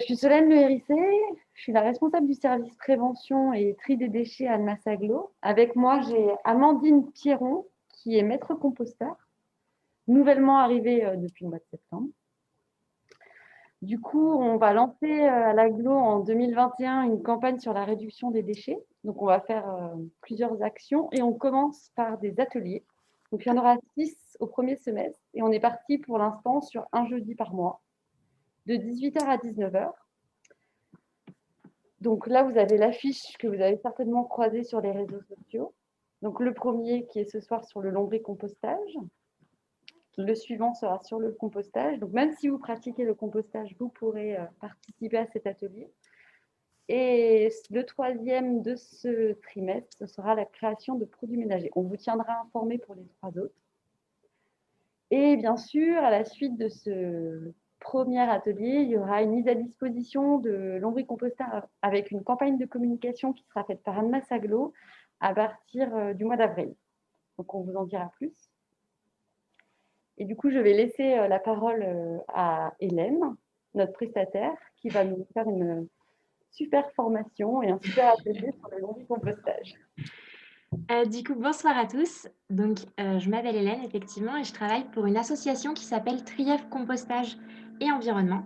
Je suis Solène Le Hérissé, je suis la responsable du service prévention et tri des déchets à Annemasse Agglo. Avec moi, j'ai Amandine Pierron, qui est maître composteur, nouvellement arrivée depuis le mois de septembre. Du coup, on va lancer à l'Agglo en 2021 une campagne sur la réduction des déchets. Donc, on va faire plusieurs actions et on commence par des ateliers. Donc, il y en aura 6 au premier semestre et on est parti pour l'instant sur un jeudi par mois, de 18h à 19h. Donc là, vous avez l'affiche que vous avez certainement croisée sur les réseaux sociaux. Donc le premier qui est ce soir sur le lombricompostage. Le suivant sera sur le compostage. Donc même si vous pratiquez le compostage, vous pourrez participer à cet atelier. Et le troisième de ce trimestre, ce sera la création de produits ménagers. On vous tiendra informé pour les 3 autres. Et bien sûr, à la suite de ce premier atelier, il y aura une mise à disposition de lombricompostage avec une campagne de communication qui sera faite par Annemasse Agglo à partir du mois d'avril. Donc, on vous en dira plus. Et du coup, je vais laisser la parole à Hélène, notre prestataire, qui va nous faire une super formation et un super atelier sur le lombricompostage. Du coup, bonsoir à tous. Donc, je m'appelle Hélène, effectivement, et je travaille pour une association qui s'appelle Trief Compostage et Environnement.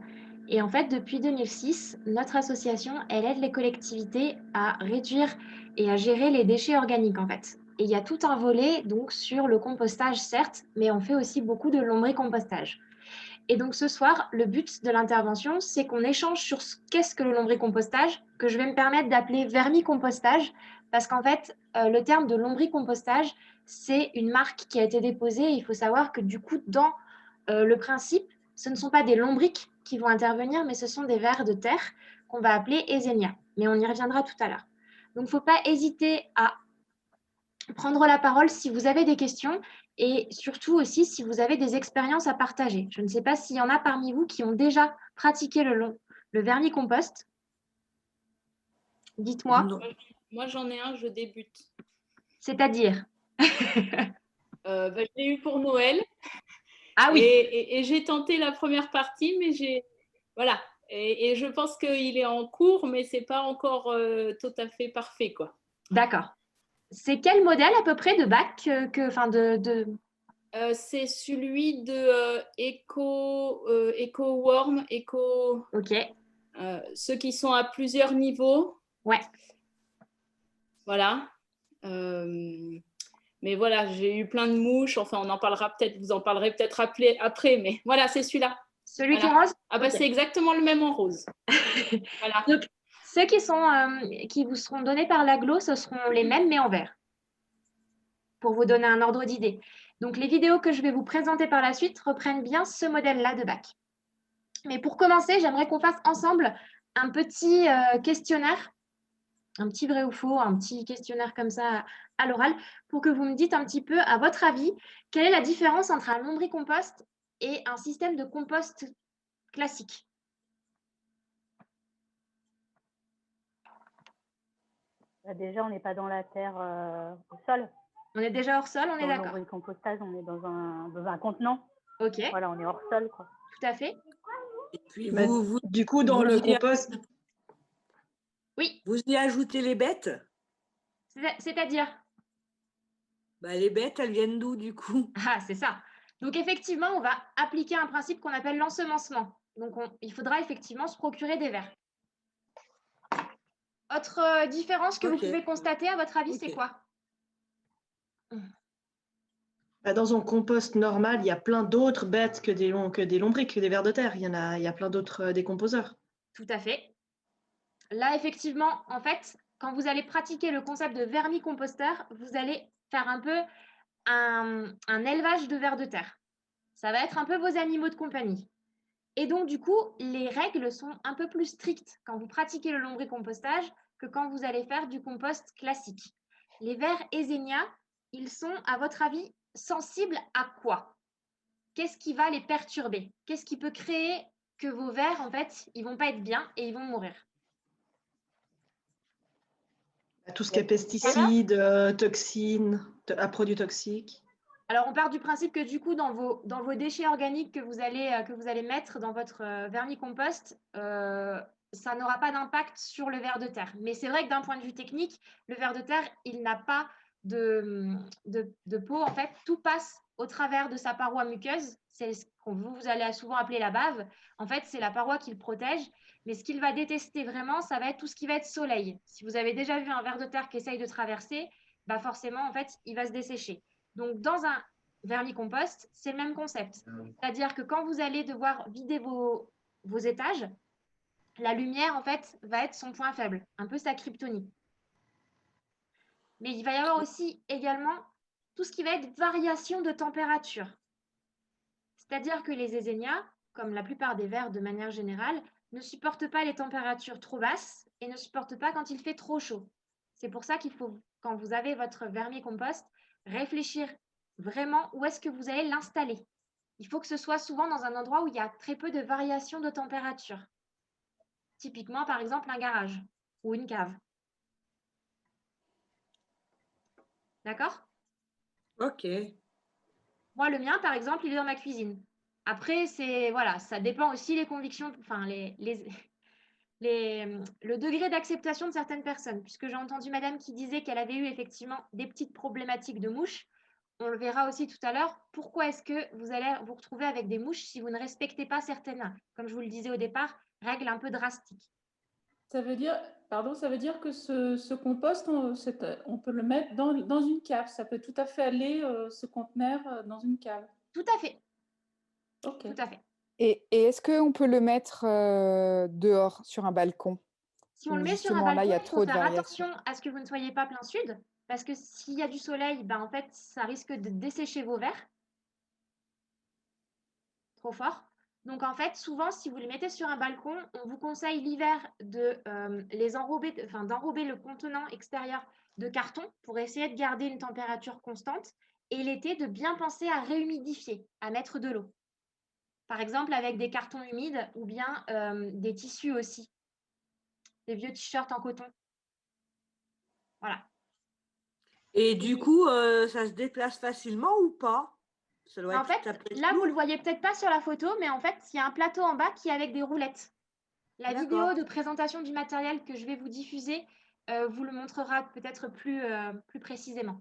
Et en fait, depuis 2006, notre association, elle aide les collectivités à réduire et à gérer les déchets organiques, en fait. Et il y a tout un volet, donc, sur le compostage, certes, mais on fait aussi beaucoup de lombricompostage. Et donc, ce soir, le but de l'intervention, c'est qu'on échange sur ce qu'est-ce que le lombricompostage, que je vais me permettre d'appeler vermicompostage, parce qu'en fait, le terme de lombricompostage, c'est une marque qui a été déposée. Il faut savoir que du coup, dans le principe, ce ne sont pas des lombrics qui vont intervenir, mais ce sont des vers de terre qu'on va appeler Esénia. Mais on y reviendra tout à l'heure. Donc, il ne faut pas hésiter à prendre la parole si vous avez des questions et surtout aussi si vous avez des expériences à partager. Je ne sais pas s'il y en a parmi vous qui ont déjà pratiqué le vermicompost. Dites-moi. Moi, j'en ai un, je débute. C'est-à-dire Je l'ai eu pour Noël. Ah oui. Et j'ai tenté la première partie, mais voilà. Et je pense qu'il est en cours, mais c'est pas encore tout à fait parfait, quoi. D'accord. C'est quel modèle à peu près de bac c'est celui de EcoWorm, Ok. Ceux qui sont à plusieurs niveaux. Ouais. Voilà. Mais voilà, j'ai eu plein de mouches. Enfin, on en parlera peut-être, vous en parlerez peut-être après, mais voilà, c'est celui-là. Celui voilà. qui est rose. Ah bah, okay. C'est exactement le même en rose. Voilà. Donc, ceux qui vous seront donnés par l'aglo, ce seront les mêmes, mais en vert. Pour vous donner un ordre d'idée. Donc, les vidéos que je vais vous présenter par la suite reprennent bien ce modèle-là de bac. Mais pour commencer, j'aimerais qu'on fasse ensemble un petit questionnaire, un petit vrai ou faux, un petit questionnaire comme ça à l'oral, pour que vous me dites un petit peu, à votre avis, quelle est la différence entre un lombricompost et un système de compost classique? Déjà, on n'est pas dans la terre au sol. On est déjà hors sol, on est d'accord. Dans le compostage, on est dans un contenant. Ok. Voilà, on est hors sol, quoi. Tout à fait. Et puis du coup, dans le compost, oui. Vous y ajoutez les bêtes? C'est-à-dire? Les bêtes, elles viennent d'où, du coup? Ah, c'est ça. Donc, effectivement, on va appliquer un principe qu'on appelle l'ensemencement. Donc, il faudra effectivement se procurer des vers. Autre différence que vous pouvez constater, à votre avis, c'est quoi? Dans un compost normal, il y a plein d'autres bêtes que des lombrics, que des vers de terre. Il y a plein d'autres décomposeurs. Tout à fait. Là, effectivement, en fait, quand vous allez pratiquer le concept de vermicomposteur, vous allez faire un peu un élevage de vers de terre. Ça va être un peu vos animaux de compagnie. Et donc, du coup, les règles sont un peu plus strictes quand vous pratiquez le lombricompostage que quand vous allez faire du compost classique. Les vers Esénia, ils sont, à votre avis, sensibles à quoi? Qu'est-ce qui va les perturber? Qu'est-ce qui peut créer que vos vers, en fait, ils ne vont pas être bien et ils vont mourir? Tout ce qui est pesticides, toxines, produits toxiques. Alors, on part du principe que du coup, dans vos déchets organiques que vous allez mettre dans votre vermicompost, ça n'aura pas d'impact sur le ver de terre. Mais c'est vrai que d'un point de vue technique, le ver de terre, il n'a pas de peau. En fait, tout passe au travers de sa paroi muqueuse. C'est ce que vous allez souvent appeler la bave. En fait, c'est la paroi qui le protège. Mais ce qu'il va détester vraiment, ça va être tout ce qui va être soleil. Si vous avez déjà vu un ver de terre qui essaye de traverser, bah forcément, en fait, il va se dessécher. Donc, dans un vermicompost, c'est le même concept. C'est-à-dire que quand vous allez devoir vider vos étages, la lumière, en fait, va être son point faible, un peu sa kryptonite. Mais il va y avoir aussi également tout ce qui va être variation de température. C'est-à-dire que les Esénias, comme la plupart des vers de manière générale, ne supportent pas les températures trop basses et ne supportent pas quand il fait trop chaud. C'est pour ça qu'il faut, quand vous avez votre vermicompost, réfléchir vraiment où est-ce que vous allez l'installer. Il faut que ce soit souvent dans un endroit où il y a très peu de variation de température. Typiquement, par exemple, un garage ou une cave. D'accord? Ok. Moi, le mien, par exemple, il est dans ma cuisine. Après, voilà, ça dépend aussi les convictions, enfin, le degré d'acceptation de certaines personnes, puisque j'ai entendu madame qui disait qu'elle avait eu effectivement des petites problématiques de mouches. On le verra aussi tout à l'heure. Pourquoi est-ce que vous allez vous retrouver avec des mouches si vous ne respectez pas certaines, comme je vous le disais au départ, règles un peu drastiques? Ça veut dire, pardon, ça veut dire que ce compost, on peut le mettre dans une cave. Ça peut tout à fait aller se contenir dans une cave. Tout à fait. Ok. Tout à fait. Et est-ce qu'on peut le mettre dehors, sur un balcon? Si on le Ou met sur un justement, là, il balcon, y a il faut trop de faire variations? attention à ce que vous ne soyez pas plein sud, parce que s'il y a du soleil, ben, en fait, ça risque de dessécher vos vers trop fort. Donc, en fait, souvent, si vous les mettez sur un balcon, on vous conseille l'hiver de les enrober, enfin, d'enrober le contenant extérieur de carton pour essayer de garder une température constante. Et l'été, de bien penser à réhumidifier, à mettre de l'eau. Par exemple, avec des cartons humides ou bien des tissus aussi, des vieux t-shirts en coton. Voilà. Et du coup, ça se déplace facilement ou pas? Ça doit En fait, ça peut être là, vous ne le lourd. voyez peut-être pas sur la photo, mais en fait, il y a un plateau en bas qui est avec des roulettes. La D'accord. vidéo de présentation du matériel que je vais vous diffuser vous le montrera peut-être plus précisément.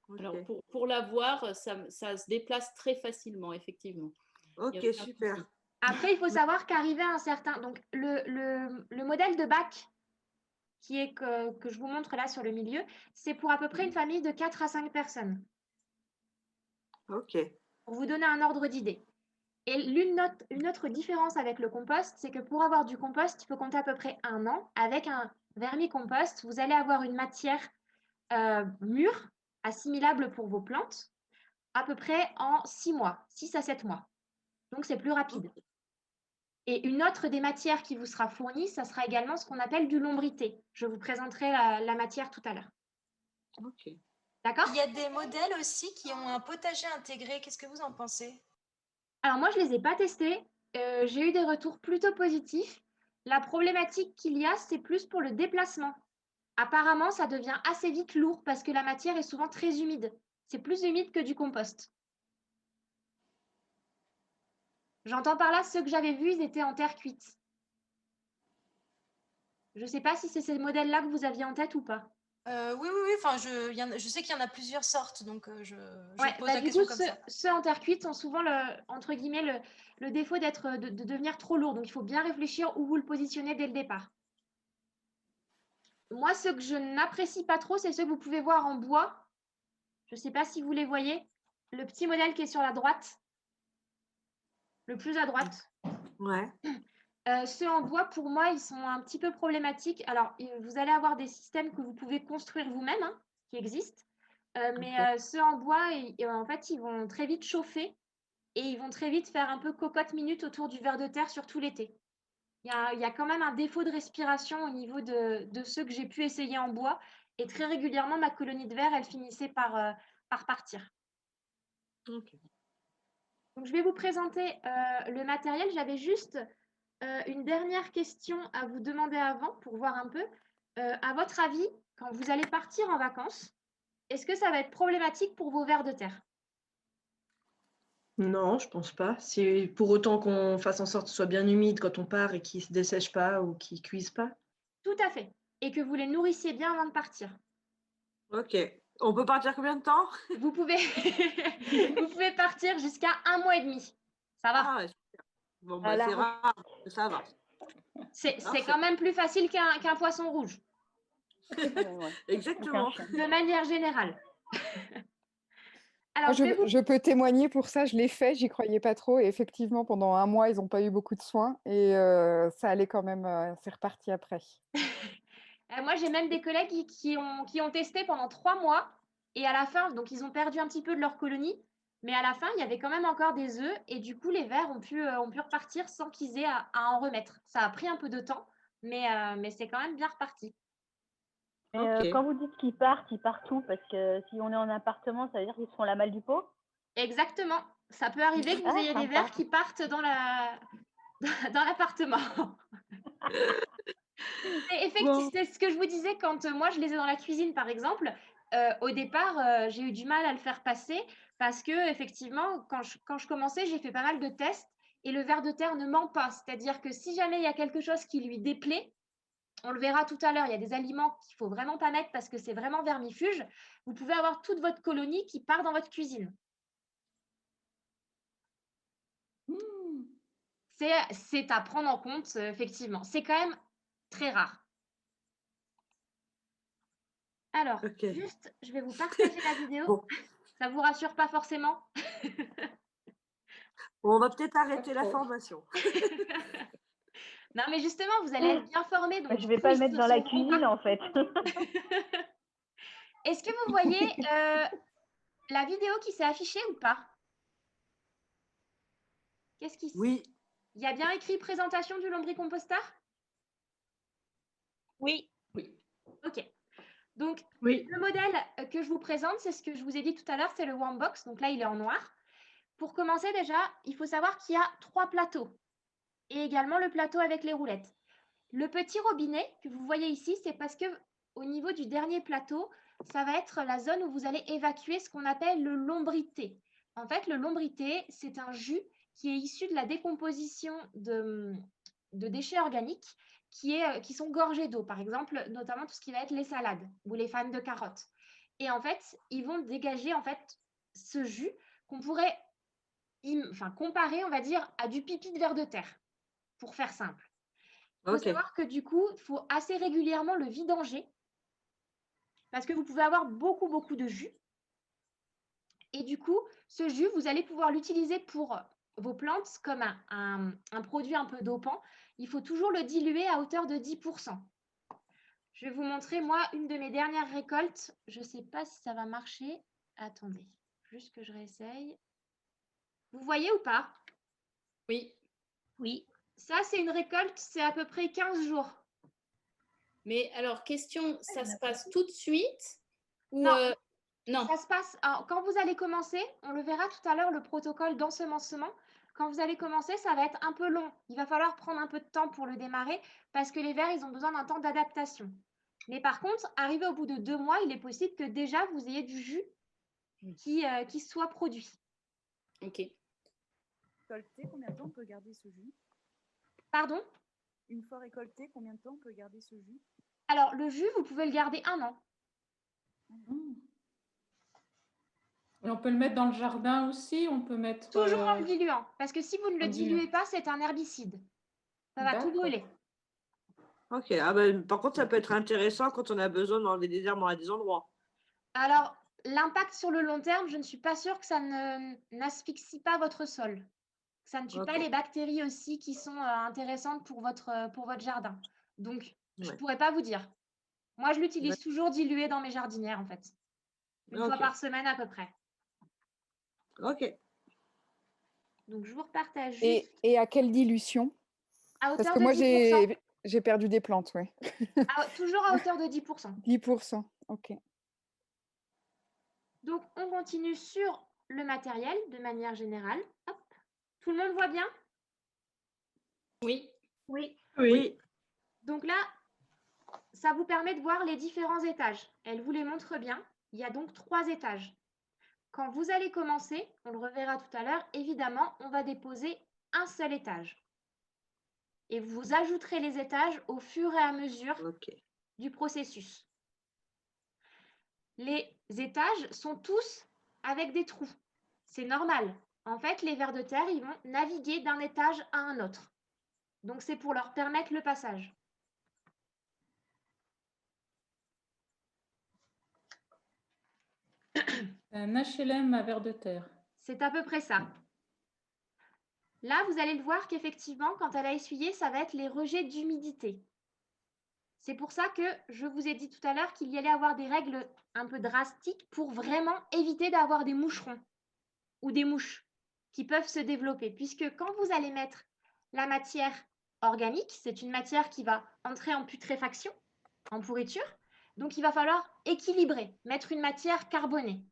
Ok. Alors, pour la voir, ça se déplace très facilement, effectivement. Il y a Ok, aucun super. souci. Après, il faut savoir qu'arrivé à un certain... Donc, le modèle de bac que je vous montre là sur le milieu, c'est pour à peu près une famille de 4 à 5 personnes, Ok. pour vous donner un ordre d'idée. Et une autre différence avec le compost, c'est que pour avoir du compost, il faut compter à peu près 1 an. Avec un vermicompost, vous allez avoir une matière mûre, assimilable pour vos plantes, à peu près en 6 mois, 6 à 7 mois. Donc, c'est plus rapide. Et une autre des matières qui vous sera fournie, ça sera également ce qu'on appelle du lombrité. Je vous présenterai la matière tout à l'heure. Ok. D'accord? Il y a des modèles aussi qui ont un potager intégré. Qu'est-ce que vous en pensez? Alors moi, je ne les ai pas testés. J'ai eu des retours plutôt positifs. La problématique qu'il y a, c'est plus pour le déplacement. Apparemment, ça devient assez vite lourd parce que la matière est souvent très humide. C'est plus humide que du compost. J'entends par là, ceux que j'avais vus, ils étaient en terre cuite. Je ne sais pas si c'est ces modèles-là que vous aviez en tête ou pas. Oui. Enfin, je sais qu'il y en a plusieurs sortes, donc je Ouais, pose bah, la du question coup, comme ça. ceux en terre cuite ont souvent entre guillemets, le défaut de devenir trop lourd. Donc, il faut bien réfléchir où vous le positionnez dès le départ. Moi, ceux que je n'apprécie pas trop, c'est ceux que vous pouvez voir en bois. Je ne sais pas si vous les voyez. Le petit modèle qui est sur la droite, le plus à droite. Ouais. Ceux en bois, pour moi, ils sont un petit peu problématiques. Alors, vous allez avoir des systèmes que vous pouvez construire vous-même, hein, qui existent. Mais ceux en bois, en fait, ils vont très vite chauffer et ils vont très vite faire un peu cocotte minute autour du ver de terre, surtout l'été. Il y a quand même un défaut de respiration au niveau de ceux que j'ai pu essayer en bois. Et très régulièrement, ma colonie de verre, elle finissait par partir. Ok. Donc, je vais vous présenter le matériel. J'avais juste une dernière question à vous demander avant pour voir un peu. À votre avis, quand vous allez partir en vacances, est-ce que ça va être problématique pour vos vers de terre? Non, je pense pas. Si pour autant qu'on fasse en sorte que ce soit bien humide quand on part et qu'il se dessèche pas ou qu'il cuise pas. Tout à fait. Et que vous les nourrissiez bien avant de partir. Ok. On peut partir combien de temps? Vous pouvez, vous pouvez partir jusqu'à 1 mois et demi. Ça va. Ah, ouais, super. Bon, À la c'est rare, mais ça va. C'est Parfait. quand même plus facile qu'un poisson rouge, ouais. Exactement. Aucun chien. de manière générale. Moi, Alors, je vais vous... je peux témoigner pour ça, je l'ai fait, j'y croyais pas trop. Et effectivement, pendant 1 mois, ils n'ont pas eu beaucoup de soins. Et ça allait quand même, c'est reparti après. Moi, j'ai même des collègues qui ont testé pendant 3 mois. Et à la fin, donc ils ont perdu un petit peu de leur colonie. Mais à la fin, il y avait quand même encore des œufs. Et du coup, les vers ont pu repartir sans qu'ils aient à en remettre. Ça a pris un peu de temps, mais c'est quand même bien reparti. Mais Ok. quand vous dites qu'ils partent où? Parce que si on est en appartement, ça veut dire qu'ils se font la malle du pot? Exactement. Ça peut arriver que vous ayez des sympa. vers qui partent dans l'appartement. Bon. C'est ce que je vous disais quand moi je les ai dans la cuisine par exemple. Au départ, j'ai eu du mal à le faire passer parce que effectivement, quand je commençais, j'ai fait pas mal de tests et le ver de terre ne ment pas. C'est-à-dire que si jamais il y a quelque chose qui lui déplaît, on le verra tout à l'heure, il y a des aliments qu'il faut vraiment pas mettre parce que c'est vraiment vermifuge. Vous pouvez avoir toute votre colonie qui part dans votre cuisine. Hmm. C'est à prendre en compte, effectivement. C'est quand même très rare. Alors, Ok. juste, je vais vous partager la vidéo. Bon. Ça vous rassure pas forcément? Bon, on va peut-être arrêter la trop. formation. Non, mais justement, vous allez être bien formés. Donc, Je vais pas le mettre dans la cuisine en fait. Est-ce que vous voyez la vidéo qui s'est affichée ou pas? Qu'est-ce qui... Oui. Il y a bien écrit présentation du lombricomposteur? Oui. Oui. Ok. Donc, Oui. le modèle que je vous présente, c'est ce que je vous ai dit tout à l'heure, c'est le Warmbox. Donc là, il est en noir. Pour commencer, déjà, il faut savoir qu'il y a 3 plateaux et également le plateau avec les roulettes. Le petit robinet que vous voyez ici, c'est parce que au niveau du dernier plateau, ça va être la zone où vous allez évacuer ce qu'on appelle le lombrité. En fait, le lombrité, c'est un jus qui est issu de la décomposition de déchets organiques qui sont gorgés d'eau, par exemple, notamment tout ce qui va être les salades ou les fans de carottes. Et en fait, ils vont dégager en fait ce jus qu'on pourrait comparer, on va dire, à du pipi de ver de terre, pour faire simple. Il faut Ok. savoir que du coup, il faut assez régulièrement le vidanger parce que vous pouvez avoir beaucoup, beaucoup de jus. Et du coup, ce jus, vous allez pouvoir l'utiliser pour vos plantes comme un produit un peu dopant. Il faut toujours le diluer à hauteur de 10%. Je vais vous montrer, moi, une de mes dernières récoltes. Je ne sais pas si ça va marcher. Attendez, juste que je réessaye. Vous voyez ou pas? Oui. Oui. Ça, c'est une récolte, c'est à peu près 15 jours. Mais alors, question, ça se passe tout de suite ou Non. non. Ça se passe, alors, quand vous allez commencer, on le verra tout à l'heure, le protocole d'ensemencement. Quand vous allez commencer, ça va être un peu long. Il va falloir prendre un peu de temps pour le démarrer parce que les vers, ils ont besoin d'un temps d'adaptation. Mais par contre, arrivé au bout de 2 mois, il est possible que déjà vous ayez du jus qui soit produit. Ok. Récolté, combien de temps on peut garder ce jus? Pardon? Une fois récolté, combien de temps on peut garder ce jus? Alors, le jus, vous pouvez le garder 1 an. Et on peut le mettre dans le jardin aussi, on peut mettre... Toujours en le diluant, parce que si vous ne le en diluant. diluez pas, c'est un herbicide. Ça va tout D'accord. brûler. Ok. Ah ben, par contre, ça peut être intéressant quand on a besoin d'enlever des herbes à des endroits. Alors, l'impact sur le long terme, je ne suis pas sûre que ça n'asphyxie pas votre sol. Ça ne tue pas Ok. les bactéries aussi qui sont intéressantes pour votre jardin. Donc, je ne Ouais. pourrais pas vous dire. Moi, je l'utilise toujours dilué dans mes jardinières, en fait. Une fois Ok. par semaine à peu près. Ok. Donc, je vous repartage juste Et à quelle dilution? à Parce hauteur que de moi, 10%. j'ai perdu des plantes, oui. Toujours à hauteur de 10%. 10%, ok. Donc, on continue sur le matériel de manière générale. Hop. Tout le monde voit bien? Oui. Oui. Oui. Donc là, ça vous permet de voir les différents étages. Elle vous les montre bien. Il y a donc 3 étages. quand vous allez commencer, on le reverra tout à l'heure, évidemment, on va déposer un seul étage. Et vous ajouterez les étages au fur et à mesure du processus. Les étages sont tous avec des trous. C'est normal. En fait, les vers de terre, ils vont naviguer d'un étage à un autre. Donc, c'est pour leur permettre le passage. Un HLM à vers de terre. C'est à peu près ça. Là, vous allez le voir qu'effectivement, quand elle a essuyé, ça va être les rejets d'humidité. C'est pour ça que je vous ai dit tout à l'heure qu'il y allait avoir des règles un peu drastiques pour vraiment éviter d'avoir des moucherons ou des mouches qui peuvent se développer. Puisque quand vous allez mettre la matière organique, c'est une matière qui va entrer en putréfaction, en pourriture. Donc, il va falloir équilibrer, mettre une matière carbonée.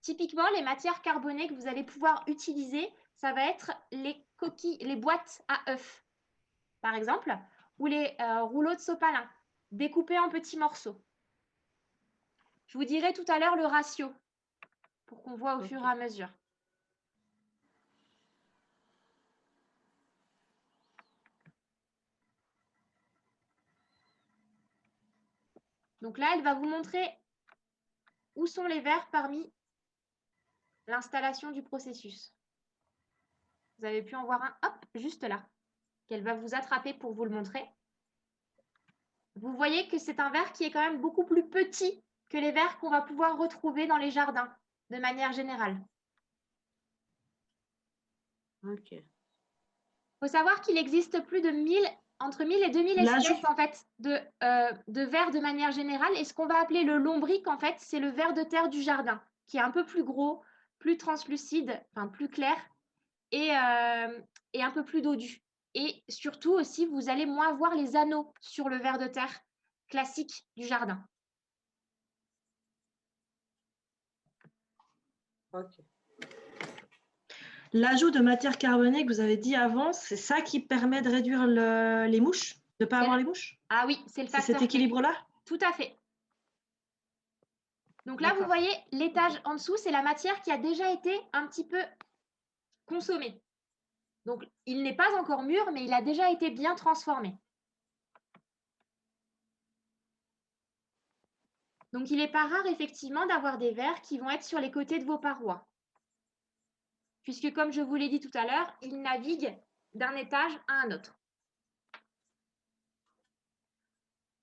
Typiquement, les matières carbonées que vous allez pouvoir utiliser, ça va être les coquilles, les boîtes à œufs, par exemple, ou les rouleaux de sopalin, découpés en petits morceaux. Je vous dirai tout à l'heure le ratio, pour qu'on voit au fur et à mesure. Donc là, elle va vous montrer où sont les verres parmi l'installation du processus. Vous avez pu en voir un, hop, juste là, qu'elle va vous attraper pour vous le montrer. Vous voyez que c'est un verre qui est quand même beaucoup plus petit que les verres qu'on va pouvoir retrouver dans les jardins, de manière générale. Ok. Il faut savoir qu'il existe plus de entre 1000 et 2000 espèces en fait, de vers de manière générale. Et ce qu'on va appeler le lombric, en fait, c'est le ver de terre du jardin, qui est un peu plus gros, plus translucide, enfin plus clair et un peu plus dodu. Et surtout aussi, vous allez moins voir les anneaux sur le ver de terre classique du jardin. Ok. L'ajout de matière carbonée que vous avez dit avant, c'est ça qui permet de réduire les mouches, de ne pas avoir les mouches? Ah oui, c'est le facteur. C'est cet équilibre-là? Tout à fait. Donc là, vous voyez, l'étage en dessous, c'est la matière qui a déjà été un petit peu consommée. Donc, il n'est pas encore mûr, mais il a déjà été bien transformé. Donc, il n'est pas rare, effectivement, d'avoir des vers qui vont être sur les côtés de vos parois. Puisque, comme je vous l'ai dit tout à l'heure, ils naviguent d'un étage à un autre.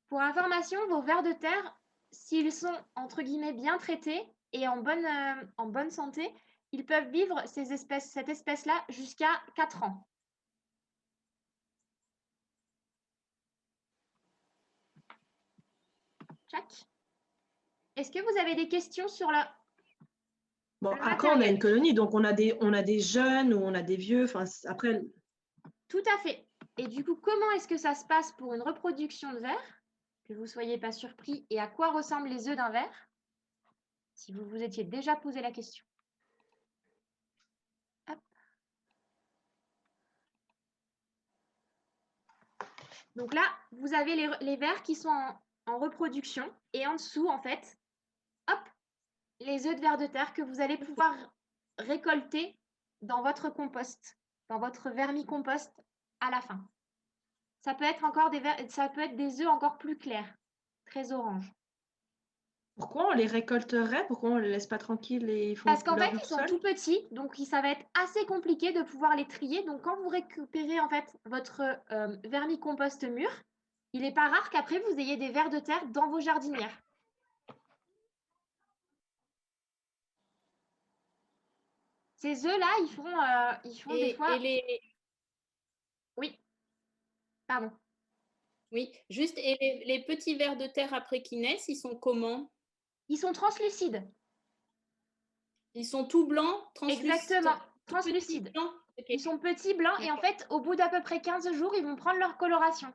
Pour information, vos vers de terre, s'ils sont, entre guillemets, bien traités et en bonne santé, ils peuvent vivre cette espèce-là jusqu'à 4 ans. Tchac. Est-ce que vous avez des questions sur la... Bon, après, on a une colonie, donc on a des jeunes ou on a des vieux. Enfin, après... Tout à fait. Et du coup, comment est-ce que ça se passe pour une reproduction de vers? Que vous ne soyez pas surpris. Et à quoi ressemblent les œufs d'un ver? Si vous vous étiez déjà posé la question. Hop. Donc là, vous avez les vers qui sont en reproduction. Et en dessous, en fait, hop, les œufs de vers de terre que vous allez pouvoir récolter dans votre compost, dans votre vermicompost à la fin. Ça peut être encore des œufs encore plus clairs, très orange. Pourquoi on les récolterait? Pourquoi on ne les laisse pas tranquilles et ils font Parce qu'en leur fait, vie ils tout sont seuls? tout petits, donc ça va être assez compliqué de pouvoir les trier. Donc, quand vous récupérez en fait votre vermicompost mûr, il n'est pas rare qu'après, vous ayez des vers de terre dans vos jardinières. Ces œufs-là, ils font des fois... Oui, pardon. Oui, juste, et les petits vers de terre après qu'ils naissent, ils sont comment? Ils sont translucides. Ils sont tout blancs, translucides. Exactement, translucides. Okay. Ils sont petits, blancs, et en fait, au bout d'à peu près 15 jours, ils vont prendre leur coloration.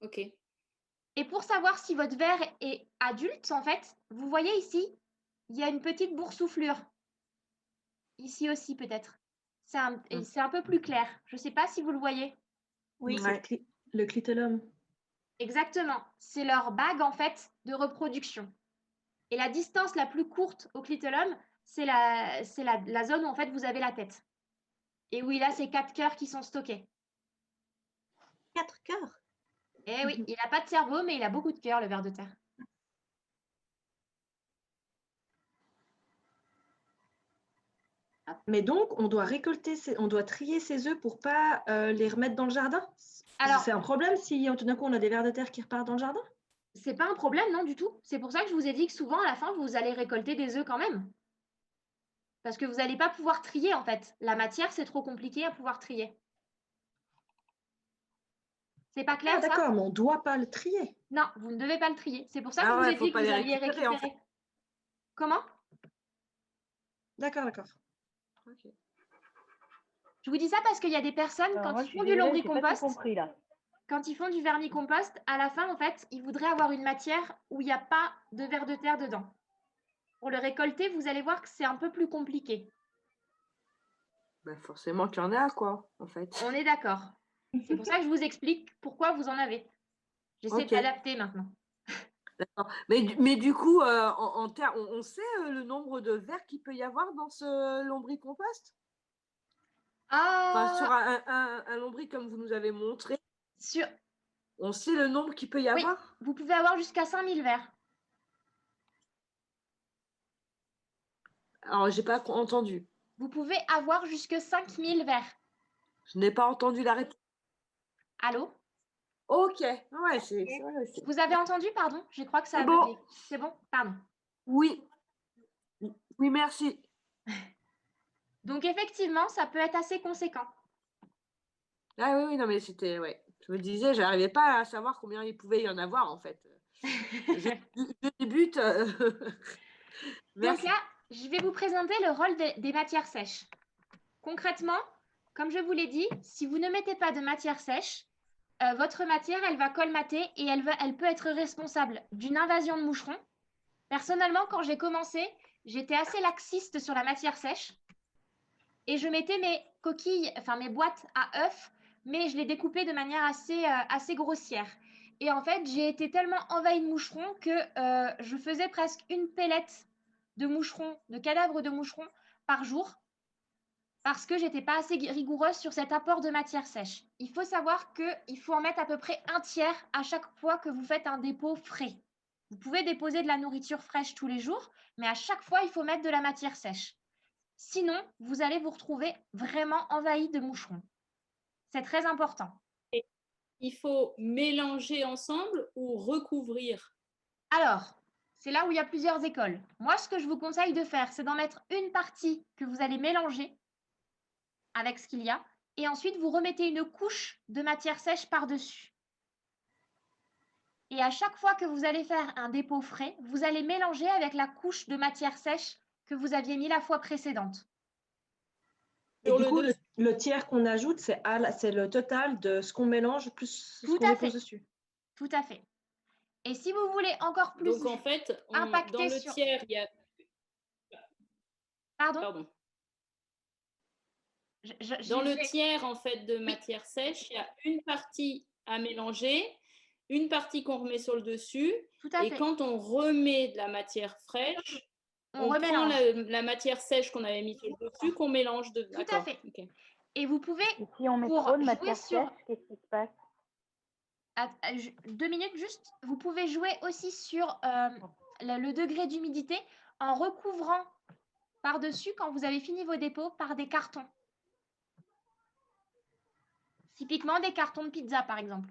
Ok. Et pour savoir si votre ver est adulte, en fait, vous voyez ici, il y a une petite boursouflure. Ici aussi, peut-être. C'est un peu plus clair. Je ne sais pas si vous le voyez. Oui, le clitellum. Exactement. C'est leur bague, en fait, de reproduction. Et la distance la plus courte au clitellum, c'est la zone où en fait vous avez la tête. Et où il a ces 4 cœurs qui sont stockés. 4 cœurs? Eh oui, il n'a pas de cerveau, mais il a beaucoup de cœurs, le ver de terre. Mais donc, on doit on doit trier ces œufs pour pas les remettre dans le jardin? Alors, c'est un problème si tout d'un coup on a des vers de terre qui repartent dans le jardin? C'est pas un problème, non, du tout. C'est pour ça que je vous ai dit que souvent, à la fin, vous allez récolter des œufs quand même. Parce que vous n'allez pas pouvoir trier, en fait. La matière, c'est trop compliqué à pouvoir trier. C'est pas clair, Ah, ça? d'accord, mais on ne doit pas le trier. Non, vous ne devez pas le trier. C'est pour ça que je Ah vous ouais, ai faut dit que pas vous les alliez récupérer, récupérer. en fait. Comment? D'accord, d'accord. Ok. Je vous dis ça parce qu'il y a des personnes, Alors, quand moi, ils je suis font du désolée, j'ai pas tout lombricompost, compris là. quand ils font du vermicompost, à la fin, en fait, ils voudraient avoir une matière où il n'y a pas de vers de terre dedans. Pour le récolter, vous allez voir que c'est un peu plus compliqué. Bah, forcément qu'il y en a, quoi, en fait. On est d'accord. C'est pour ça que je vous explique pourquoi vous en avez. J'essaie Ok. d'adapter maintenant. D'accord. Mais du coup, on sait le nombre de vers qu'il peut y avoir dans ce lombricompost? Enfin, sur un lombric comme vous nous avez montré, on sait le nombre qu'il peut y Oui, avoir? vous pouvez avoir jusqu'à 5000 vers. Alors, j'ai pas entendu. Vous pouvez avoir jusque 5000 vers. Je n'ai pas entendu la réponse. Allô? Ok. Ouais, c'est vrai aussi. Vous avez entendu, pardon? Je crois que ça a C'est bon. bugué. C'est bon? Pardon. Oui. Oui, merci. Donc, effectivement, ça peut être assez conséquent. Ah oui, non, mais c'était, ouais. Je me disais, je n'arrivais pas à savoir combien il pouvait y en avoir, en fait. Je débute. Donc Merci. là, je vais vous présenter le rôle des matières sèches. Concrètement, comme je vous l'ai dit, si vous ne mettez pas de matière sèche, votre matière, elle va colmater et elle peut être responsable d'une invasion de moucherons. Personnellement, quand j'ai commencé, j'étais assez laxiste sur la matière sèche et je mettais mes coquilles, enfin mes boîtes à œufs, mais je les découpais de manière assez grossière. Et en fait, j'ai été tellement envahie de moucherons que je faisais presque une pellette de moucherons, de cadavres de moucherons par jour parce que j'étais pas assez rigoureuse sur cet apport de matière sèche. Il faut savoir qu'il faut en mettre à peu près un tiers à chaque fois que vous faites un dépôt frais. Vous pouvez déposer de la nourriture fraîche tous les jours, mais à chaque fois, il faut mettre de la matière sèche. Sinon, vous allez vous retrouver vraiment envahi de moucherons. C'est très important. Et il faut mélanger ensemble ou recouvrir? Alors, c'est là où il y a plusieurs écoles. Moi, ce que je vous conseille de faire, c'est d'en mettre une partie que vous allez mélanger avec ce qu'il y a, et ensuite vous remettez une couche de matière sèche par-dessus. Et à chaque fois que vous allez faire un dépôt frais, vous allez mélanger avec la couche de matière sèche que vous aviez mis la fois précédente. Et du coup, le tiers qu'on ajoute, c'est le total de ce qu'on mélange plus ce qu'on dépose dessus. Tout à fait. Et si vous voulez encore plus Donc en fait, impacter dans le tiers, il y a... Pardon. Dans le tiers en fait de matière sèche, il y a une partie à mélanger, une partie qu'on remet sur le dessus. Et quand on remet de la matière fraîche, on prend la matière sèche qu'on avait mise sur le dessus, qu'on mélange de. Tout à fait. Okay. Et vous pouvez, et si on met trop de matière sèche, qu'est-ce qui se passe? 2 minutes juste. Vous pouvez jouer aussi sur le degré d'humidité en recouvrant par-dessus, quand vous avez fini vos dépôts, par des cartons. Typiquement des cartons de pizza, par exemple.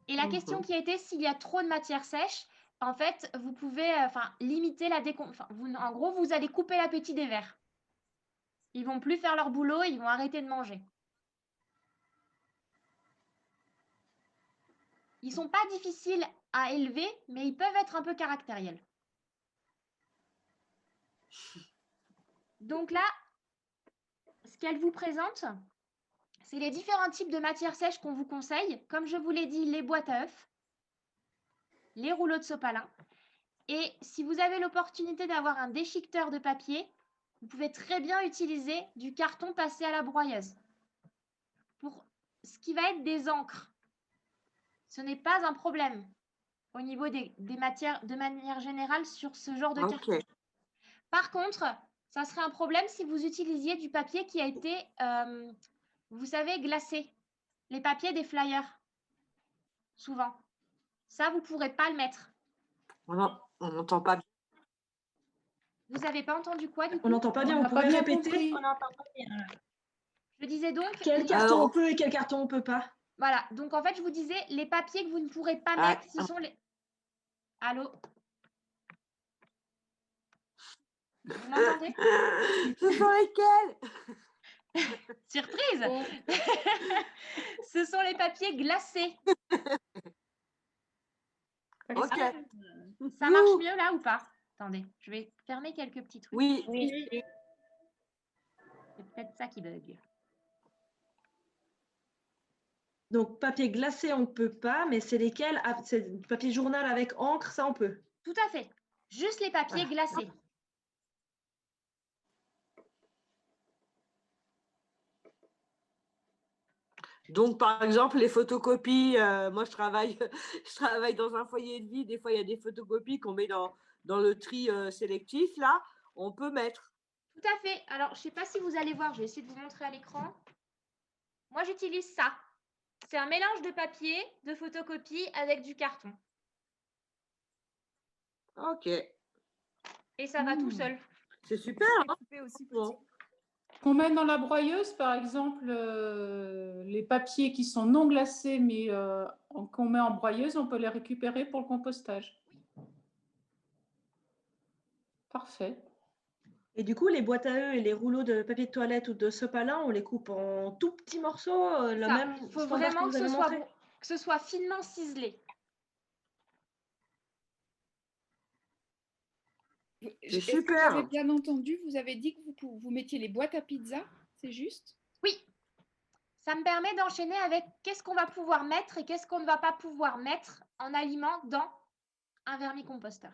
Et la question qui était, s'il y a trop de matière sèche, en fait, vous pouvez limiter la décomposition. En gros, vous allez couper l'appétit des vers. Ils vont plus faire leur boulot, ils vont arrêter de manger. Ils ne sont pas difficiles à élever, mais ils peuvent être un peu caractériels. Donc là, ce qu'elle vous présente, c'est les différents types de matières sèches qu'on vous conseille. Comme je vous l'ai dit, les boîtes à œufs, les rouleaux de sopalin. Et si vous avez l'opportunité d'avoir un déchiqueteur de papier, vous pouvez très bien utiliser du carton passé à la broyeuse. Pour ce qui va être des encres, ce n'est pas un problème au niveau des matières de manière générale sur ce genre de carton. Par contre, ça serait un problème si vous utilisiez du papier qui a été, vous savez, glacé. Les papiers des flyers, souvent. Ça, vous ne pourrez pas le mettre. On n'entend pas bien. Vous n'avez pas entendu quoi du coup? On n'entend pas bien, vous pouvez répéter? On n'entend pas bien. Je disais donc... Quel carton on peut et quel carton on peut pas? Voilà, donc en fait, je vous disais, les papiers que vous ne pourrez pas mettre, ce sont les... Allô? Vous m'entendez? Ce sont lesquels? Surprise! Ce sont les papiers glacés. Ok. Ça marche mieux là ou pas? Attendez, je vais fermer quelques petits trucs. Oui. C'est peut-être ça qui bug. Donc, papier glacé, on ne peut pas, mais c'est lesquels? C'est papier journal avec encre, ça, on peut. Tout à fait. Juste les papiers glacés. Donc, par exemple, les photocopies, moi, je travaille dans un foyer de vie. Des fois, il y a des photocopies qu'on met dans le tri sélectif. Là, on peut mettre. Tout à fait. Alors, je ne sais pas si vous allez voir. Je vais essayer de vous montrer à l'écran. Moi, j'utilise ça. C'est un mélange de papier, de photocopie avec du carton. Ok. Et ça va tout seul. C'est super. Hein, Qu'on met dans la broyeuse, par exemple, les papiers qui sont non glacés, mais qu'on met en broyeuse, on peut les récupérer pour le compostage. Parfait. Et du coup, les boîtes à œufs et les rouleaux de papier de toilette ou de sopalin, on les coupe en tout petits morceaux, le même Il faut standard vraiment que vous avez montré. que ce soit finement ciselé. C'est super. J'avais bien entendu, vous avez dit que vous mettiez les boîtes à pizza, c'est juste? Oui. Ça me permet d'enchaîner avec qu'est-ce qu'on va pouvoir mettre et qu'est-ce qu'on ne va pas pouvoir mettre en aliment dans un vermicomposteur.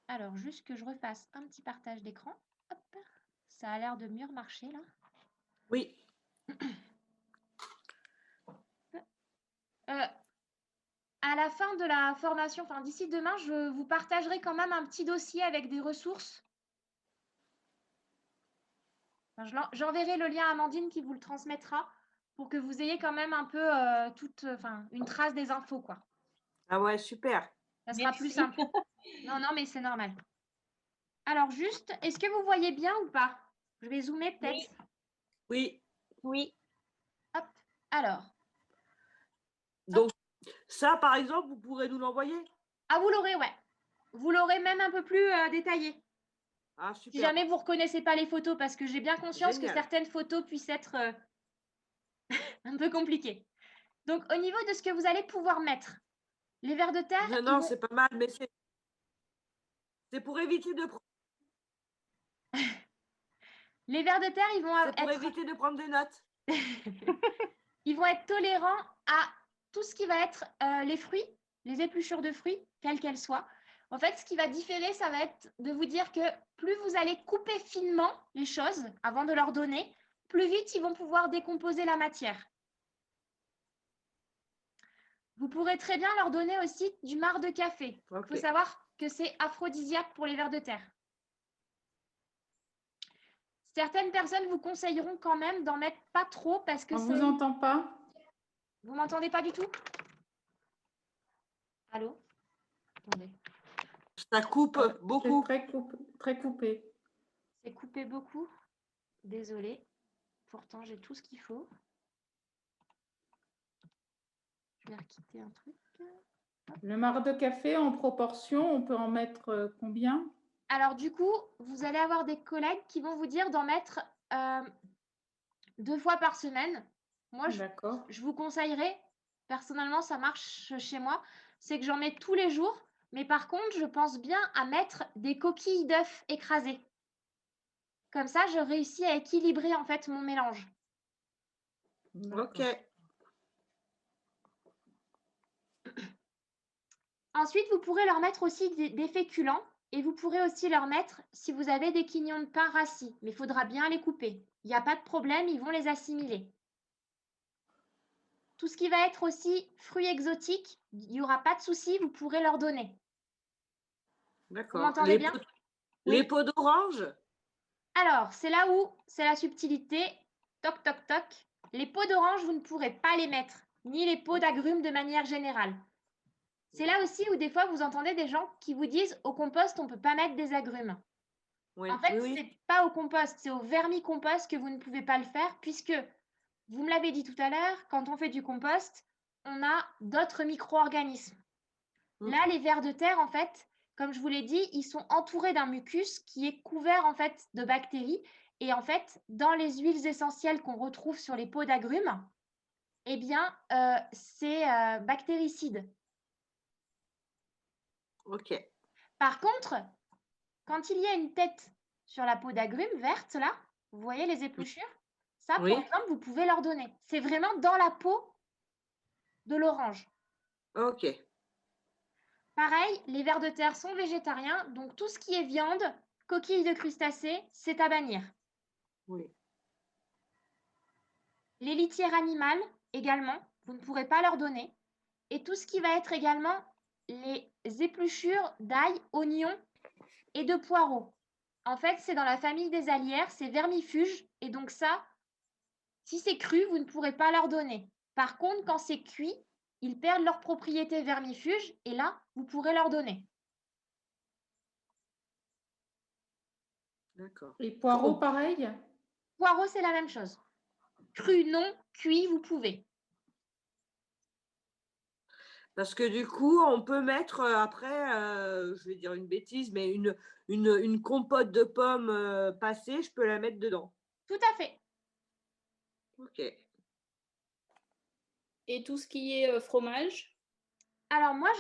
Alors, juste que je refasse un petit partage d'écran. Hop. Ça a l'air de mieux marcher là. Oui. À la fin de la formation, enfin d'ici demain, je vous partagerai quand même un petit dossier avec des ressources. Enfin, j'enverrai le lien à Amandine qui vous le transmettra pour que vous ayez quand même un peu une trace des infos, quoi. Ah ouais, super. Ça sera plus simple. Non, mais c'est normal. Alors juste, est-ce que vous voyez bien ou pas? Je vais zoomer peut-être. Oui. Oui. Hop. Alors. Donc, ça, par exemple, vous pourrez nous l'envoyer? Ah, vous l'aurez, ouais. Vous l'aurez même un peu plus détaillé. Ah, super. Si jamais vous ne reconnaissez pas les photos, parce que j'ai bien conscience que Génial. certaines photos puissent être un peu compliquées. Donc, au niveau de ce que vous allez pouvoir mettre, les vers de terre... Non, c'est pas mal, mais c'est pour éviter de prendre... Les vers de terre, ils vont C'est pour éviter de prendre des notes. Ils vont être tolérants à tout ce qui va être les fruits, les épluchures de fruits, quelles qu'elles soient. En fait, ce qui va différer, ça va être de vous dire que plus vous allez couper finement les choses avant de leur donner, plus vite ils vont pouvoir décomposer la matière. Vous pourrez très bien leur donner aussi du marc de café. Il faut savoir que c'est aphrodisiaque pour les vers de terre. Certaines personnes vous conseilleront quand même d'en mettre pas trop parce que on ne vous entend pas. Vous m'entendez pas du tout? Allô? Attendez. Ça coupe beaucoup. Très coupé. C'est coupé beaucoup. Désolée. Pourtant, j'ai tout ce qu'il faut. Je vais requitter un truc. Le marc de café en proportion, on peut en mettre combien? Alors, du coup, vous allez avoir des collègues qui vont vous dire d'en mettre 2 fois par semaine. Moi, je vous conseillerais, personnellement, ça marche chez moi, c'est que j'en mets tous les jours. Mais par contre, je pense bien à mettre des coquilles d'œufs écrasées. Comme ça, je réussis à équilibrer en fait mon mélange. Ok. Ensuite, vous pourrez leur mettre aussi des féculents et vous pourrez aussi leur mettre, si vous avez des quignons de pain rassis, mais il faudra bien les couper. Il n'y a pas de problème, ils vont les assimiler. Tout ce qui va être aussi fruits exotiques, il n'y aura pas de souci, vous pourrez leur donner. D'accord. Vous m'entendez bien? Les peaux d'orange? Alors, c'est là où c'est la subtilité. Toc, toc, toc. Les peaux d'orange, vous ne pourrez pas les mettre, ni les peaux d'agrumes de manière générale. C'est là aussi où des fois, vous entendez des gens qui vous disent au compost, on ne peut pas mettre des agrumes. Oui, En fait, oui, oui. ce n'est pas au compost, c'est au vermicompost que vous ne pouvez pas le faire, puisque, vous me l'avez dit tout à l'heure, quand on fait du compost, on a d'autres micro-organismes. Là, les vers de terre, en fait, comme je vous l'ai dit, ils sont entourés d'un mucus qui est couvert en fait de bactéries. Et en fait, dans les huiles essentielles qu'on retrouve sur les peaux d'agrumes, eh bien, c'est bactéricide. Ok. Par contre, quand il y a une tête sur la peau d'agrumes verte, là, vous voyez les épluchures? Ça, Oui. par exemple, vous pouvez leur donner. C'est vraiment dans la peau de l'orange. Ok. Pareil, les vers de terre sont végétariens, donc tout ce qui est viande, coquilles de crustacés, c'est à bannir. Oui. Les litières animales, également, vous ne pourrez pas leur donner. Et tout ce qui va être également les épluchures d'ail, oignons et de poireaux. En fait, c'est dans la famille des alières, c'est vermifuge. Et donc ça, si c'est cru, vous ne pourrez pas leur donner. Par contre, quand c'est cuit, ils perdent leur propriété vermifuge et là, vous pourrez leur donner. D'accord. Les poireaux, pareil? Poireaux, c'est la même chose. Cru, non. Cuit, vous pouvez. Parce que du coup, on peut mettre après, je vais dire une bêtise, mais une compote de pommes passée, je peux la mettre dedans. Tout à fait. Ok. Et tout ce qui est fromage? Alors moi,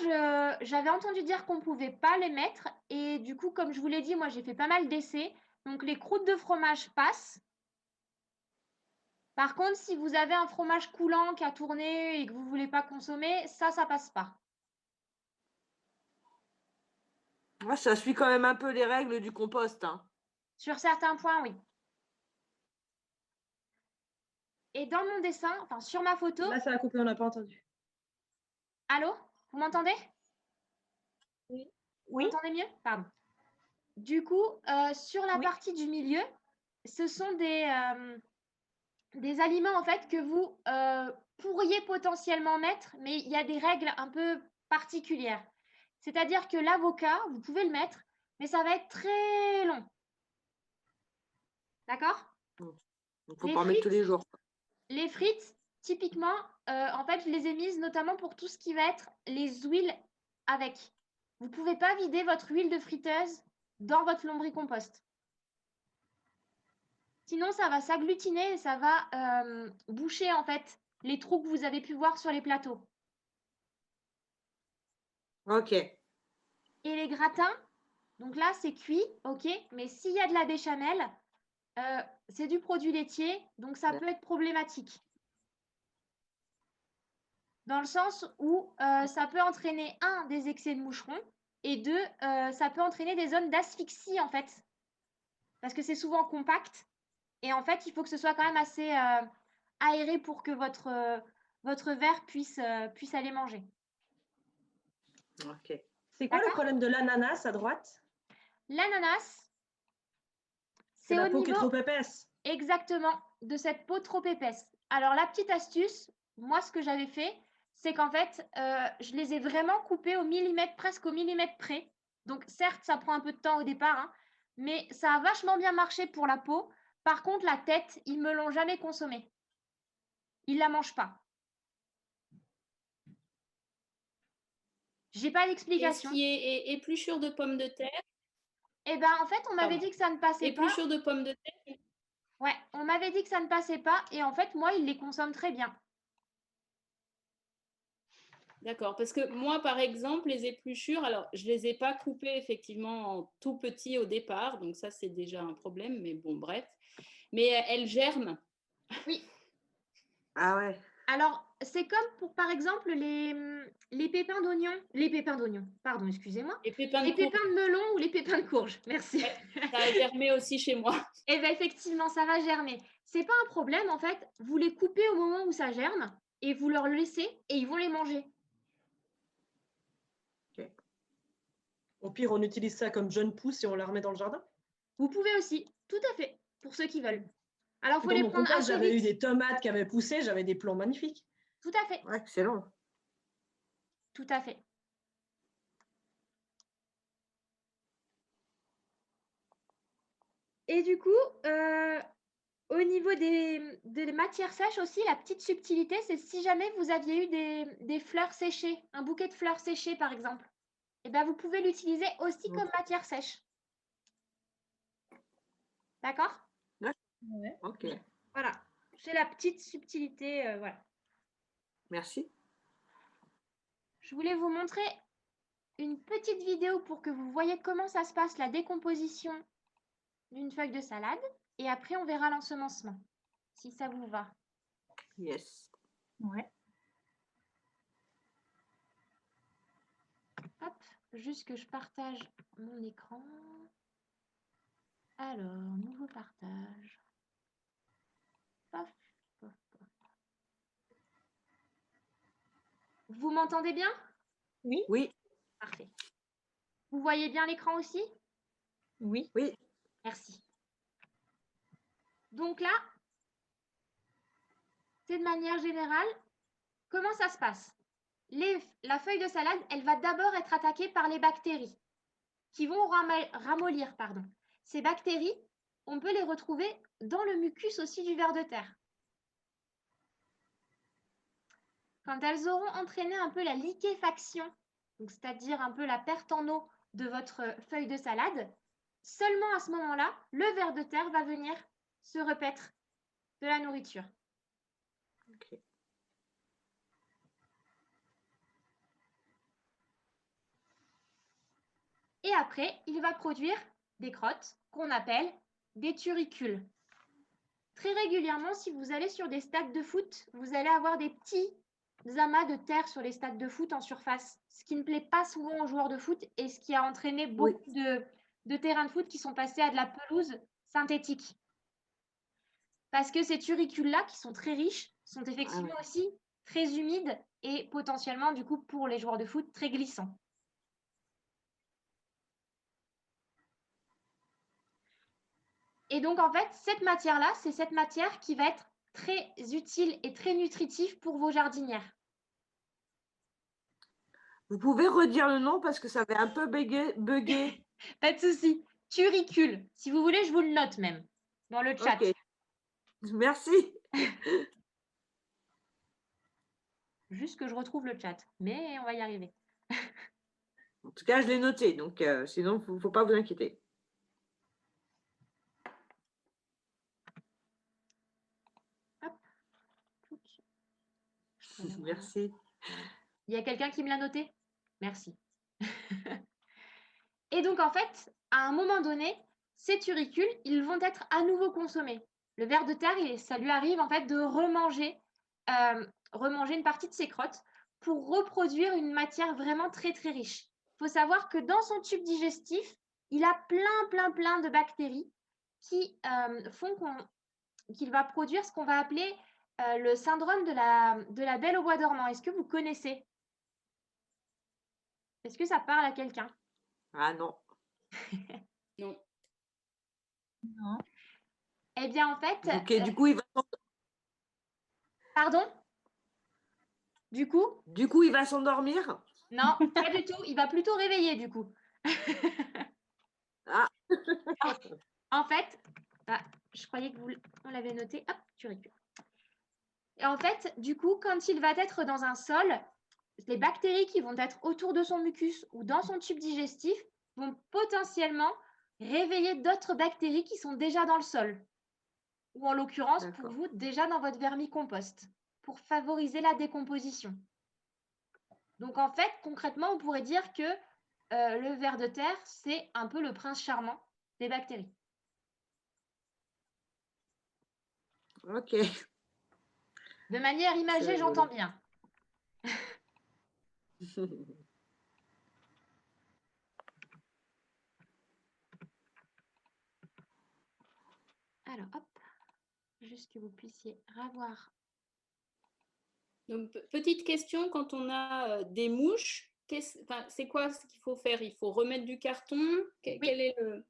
j'avais entendu dire qu'on ne pouvait pas les mettre. Et du coup, comme je vous l'ai dit, moi, j'ai fait pas mal d'essais. Donc, les croûtes de fromage passent. Par contre, si vous avez un fromage coulant qui a tourné et que vous ne voulez pas consommer, ça passe pas. Ouais, ça suit quand même un peu les règles du compost, hein. Sur certains points, oui. Et dans mon dessin, enfin sur ma photo... Là, ça a coupé, on n'a pas entendu. Allô? Vous m'entendez? Oui. Vous m'entendez mieux? Pardon. Du coup, sur la partie du milieu, ce sont des aliments en fait que vous pourriez potentiellement mettre, mais il y a des règles un peu particulières. C'est-à-dire que l'avocat, vous pouvez le mettre, mais ça va être très long. D'accord? Donc, il ne faut pas en mettre tous les jours. Les frites, typiquement, en fait, je les ai mises notamment pour tout ce qui va être les huiles avec. Vous ne pouvez pas vider votre huile de friteuse dans votre lombricompost. Sinon, ça va s'agglutiner et ça va boucher en fait les trous que vous avez pu voir sur les plateaux. Ok. Et les gratins, donc là, c'est cuit, ok, mais s'il y a de la béchamel, c'est du produit laitier, donc ça peut être problématique. Dans le sens où ça peut entraîner, un, des excès de moucherons, et deux, ça peut entraîner des zones d'asphyxie, en fait. Parce que c'est souvent compact. Et en fait, il faut que ce soit quand même assez aéré pour que votre verre puisse aller manger. Ok. C'est quoi le problème de l'ananas à droite? L'ananas, c'est la peau qui est trop épaisse. Exactement, de cette peau trop épaisse. Alors, la petite astuce, moi, ce que j'avais fait, c'est qu'en fait, je les ai vraiment coupés au millimètre, presque au millimètre près. Donc, certes, ça prend un peu de temps au départ, hein, mais ça a vachement bien marché pour la peau. Par contre, la tête, ils ne me l'ont jamais consommée. Ils ne la mangent pas. J'ai pas d'explication. Et ce qui est épluchure de pommes de terre? Eh bien, en fait, on m'avait dit que ça ne passait pas. Épluchure de pommes de terre? Ouais, on m'avait dit que ça ne passait pas. Et en fait, moi, ils les consomment très bien. D'accord, parce que moi, par exemple, les épluchures, alors je ne les ai pas coupées effectivement en tout petit au départ, donc ça c'est déjà un problème, mais bon, bref. Mais elles germent. Oui. Ah ouais. Alors, c'est comme pour, par exemple, les pépins d'oignon. Pardon, excusez-moi. Les pépins de melon ou les pépins de courge. Merci. Ouais, ça a germé aussi chez moi. Eh bien, effectivement, ça va germer. C'est pas un problème, en fait. Vous les coupez au moment où ça germe et vous leur laissez et ils vont les manger. Okay. Au pire, on utilise ça comme jeune pousse et on la remet dans le jardin. Vous pouvez aussi, tout à fait, pour ceux qui veulent. Alors, il faut Dans les mon prendre compost, assez j'avais eu vite. des tomates qui avaient poussé, j'avais des plants magnifiques. Tout à fait. Ouais, excellent. Tout à fait. Et du coup, au niveau des matières sèches aussi, la petite subtilité, c'est si jamais vous aviez eu des fleurs séchées, un bouquet de fleurs séchées par exemple, eh bien, vous pouvez l'utiliser aussi comme matière sèche. D'accord? Ouais. Ok. Voilà, c'est la petite subtilité. Voilà. Merci. Je voulais vous montrer une petite vidéo pour que vous voyez comment ça se passe, la décomposition d'une feuille de salade. Et après, on verra l'ensemencement, si ça vous va. Yes. Ouais. Hop, juste que je partage mon écran. Alors, nouveau partage. Paf, paf, paf. Vous m'entendez bien? Oui. Oui. Parfait. Vous voyez bien l'écran aussi? Oui. Oui. Merci. Donc là, c'est de manière générale, comment ça se passe? La feuille de salade, elle va d'abord être attaquée par les bactéries qui vont ramollir. Ces bactéries, on peut les retrouver dans le mucus aussi du ver de terre. Quand elles auront entraîné un peu la liquéfaction, c'est-à-dire un peu la perte en eau de votre feuille de salade, seulement à ce moment-là, le ver de terre va venir se repaître de la nourriture. Okay. Et après, il va produire des crottes qu'on appelle des turicules. Très régulièrement, si vous allez sur des stades de foot, vous allez avoir des petits amas de terre sur les stades de foot en surface, ce qui ne plaît pas souvent aux joueurs de foot et ce qui a entraîné beaucoup de terrains de foot qui sont passés à de la pelouse synthétique. Parce que ces turicules-là, qui sont très riches, sont effectivement aussi très humides et potentiellement, du coup, pour les joueurs de foot, très glissants. Et donc, en fait, cette matière-là, c'est cette matière qui va être très utile et très nutritive pour vos jardinières. Vous pouvez redire le nom parce que ça avait un peu bugué. Pas de souci. Turicule. Si vous voulez, je vous le note même dans le chat. Okay. Merci. Juste que je retrouve le chat, mais on va y arriver. En tout cas, je l'ai noté, donc sinon, il ne faut pas vous inquiéter. Hop. Merci. Il y a quelqu'un qui me l'a noté? Merci. Et donc, en fait, à un moment donné, ces turicules, ils vont être à nouveau consommés. Le ver de terre, ça lui arrive en fait de remanger une partie de ses crottes pour reproduire une matière vraiment très, très riche. Il faut savoir que dans son tube digestif, il a plein de bactéries qui font qu'il va produire ce qu'on va appeler le syndrome de la belle au bois dormant. Est-ce que vous connaissez? Est-ce que ça parle à quelqu'un? Ah non. Non. Non. Eh bien, en fait... Ok, du coup, il va... Pardon? Du coup? Du coup, il va s'endormir? Non, pas du tout. Il va plutôt réveiller, du coup. Ah. En fait, je croyais que on l'avait noté. Hop, tu récupères. Et en fait, du coup, quand il va être dans un sol, les bactéries qui vont être autour de son mucus ou dans son tube digestif vont potentiellement réveiller d'autres bactéries qui sont déjà dans le sol. Ou en l'occurrence, pour vous, déjà dans votre vermicompost, pour favoriser la décomposition. Donc, en fait, concrètement, on pourrait dire que le ver de terre, c'est un peu le prince charmant des bactéries. Ok. De manière imagée, j'entends bien. Alors, hop, juste que vous puissiez revoir. Donc, petite question, quand on a des mouches, c'est quoi ce qu'il faut faire? Il faut remettre du carton? Quel est le...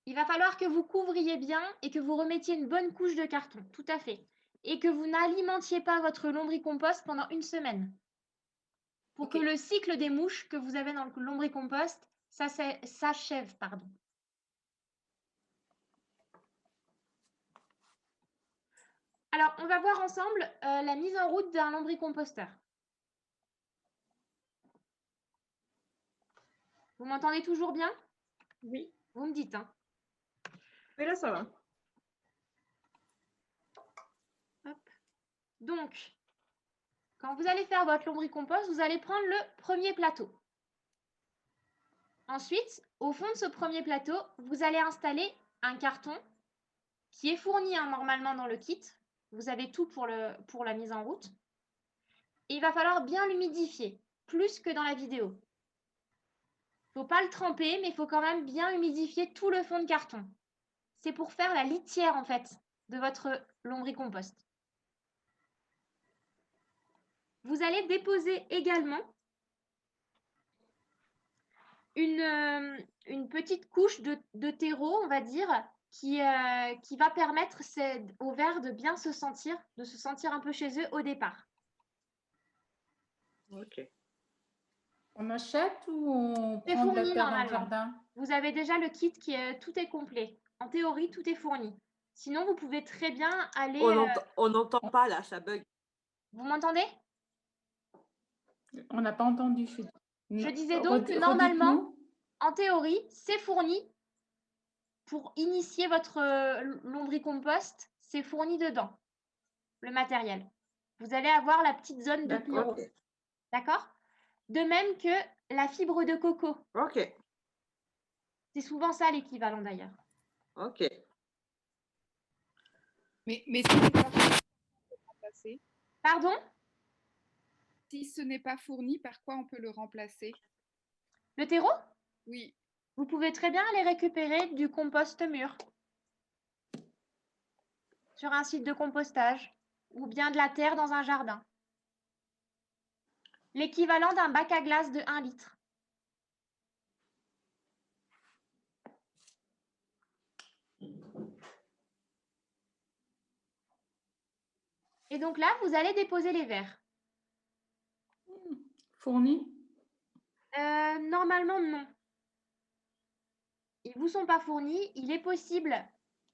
Il va falloir que vous couvriez bien et que vous remettiez une bonne couche de carton, tout à fait. Et que vous n'alimentiez pas votre lombricompost pendant 1 semaine. Pour que le cycle des mouches que vous avez dans le lombricompost s'achève, pardon. Alors, on va voir ensemble la mise en route d'un lombricomposteur. Vous m'entendez toujours bien? Oui. Vous me dites, hein. Mais là, ça va. Hop. Donc, quand vous allez faire votre lombricompost, vous allez prendre le premier plateau. Ensuite, au fond de ce premier plateau, vous allez installer un carton qui est fourni normalement dans le kit. Vous avez tout pour la mise en route. Et il va falloir bien l'humidifier, plus que dans la vidéo. Il ne faut pas le tremper, mais il faut quand même bien humidifier tout le fond de carton. C'est pour faire la litière, en fait, de votre lombricompost. Vous allez déposer également une petite couche de terreau, on va dire, qui va permettre aux vers de bien se sentir un peu chez eux au départ. Ok. On achète ou on C'est prend de la fourni terre dans le normalement. jardin? Vous avez déjà le kit tout est complet. En théorie, tout est fourni. Sinon, vous pouvez très bien aller... On n'entend pas là, ça bug. Vous m'entendez? On n'a pas entendu. Je disais donc que normalement, en théorie, c'est fourni. Pour initier votre lombricompost, c'est fourni dedans, le matériel. Vous allez avoir la petite zone de terreau. D'accord? De même que la fibre de coco. Ok. C'est souvent ça l'équivalent d'ailleurs. Ok. Mais si ce n'est pas fourni, on peut le remplacer. Pardon? Si ce n'est pas fourni, par quoi on peut le remplacer? Le terreau? Oui. Vous pouvez très bien aller récupérer du compost mûr sur un site de compostage ou bien de la terre dans un jardin. L'équivalent d'un bac à glace de 1 litre. Et donc là, vous allez déposer les verres. Fournis? Normalement, non. Ils ne vous sont pas fournis. Il est possible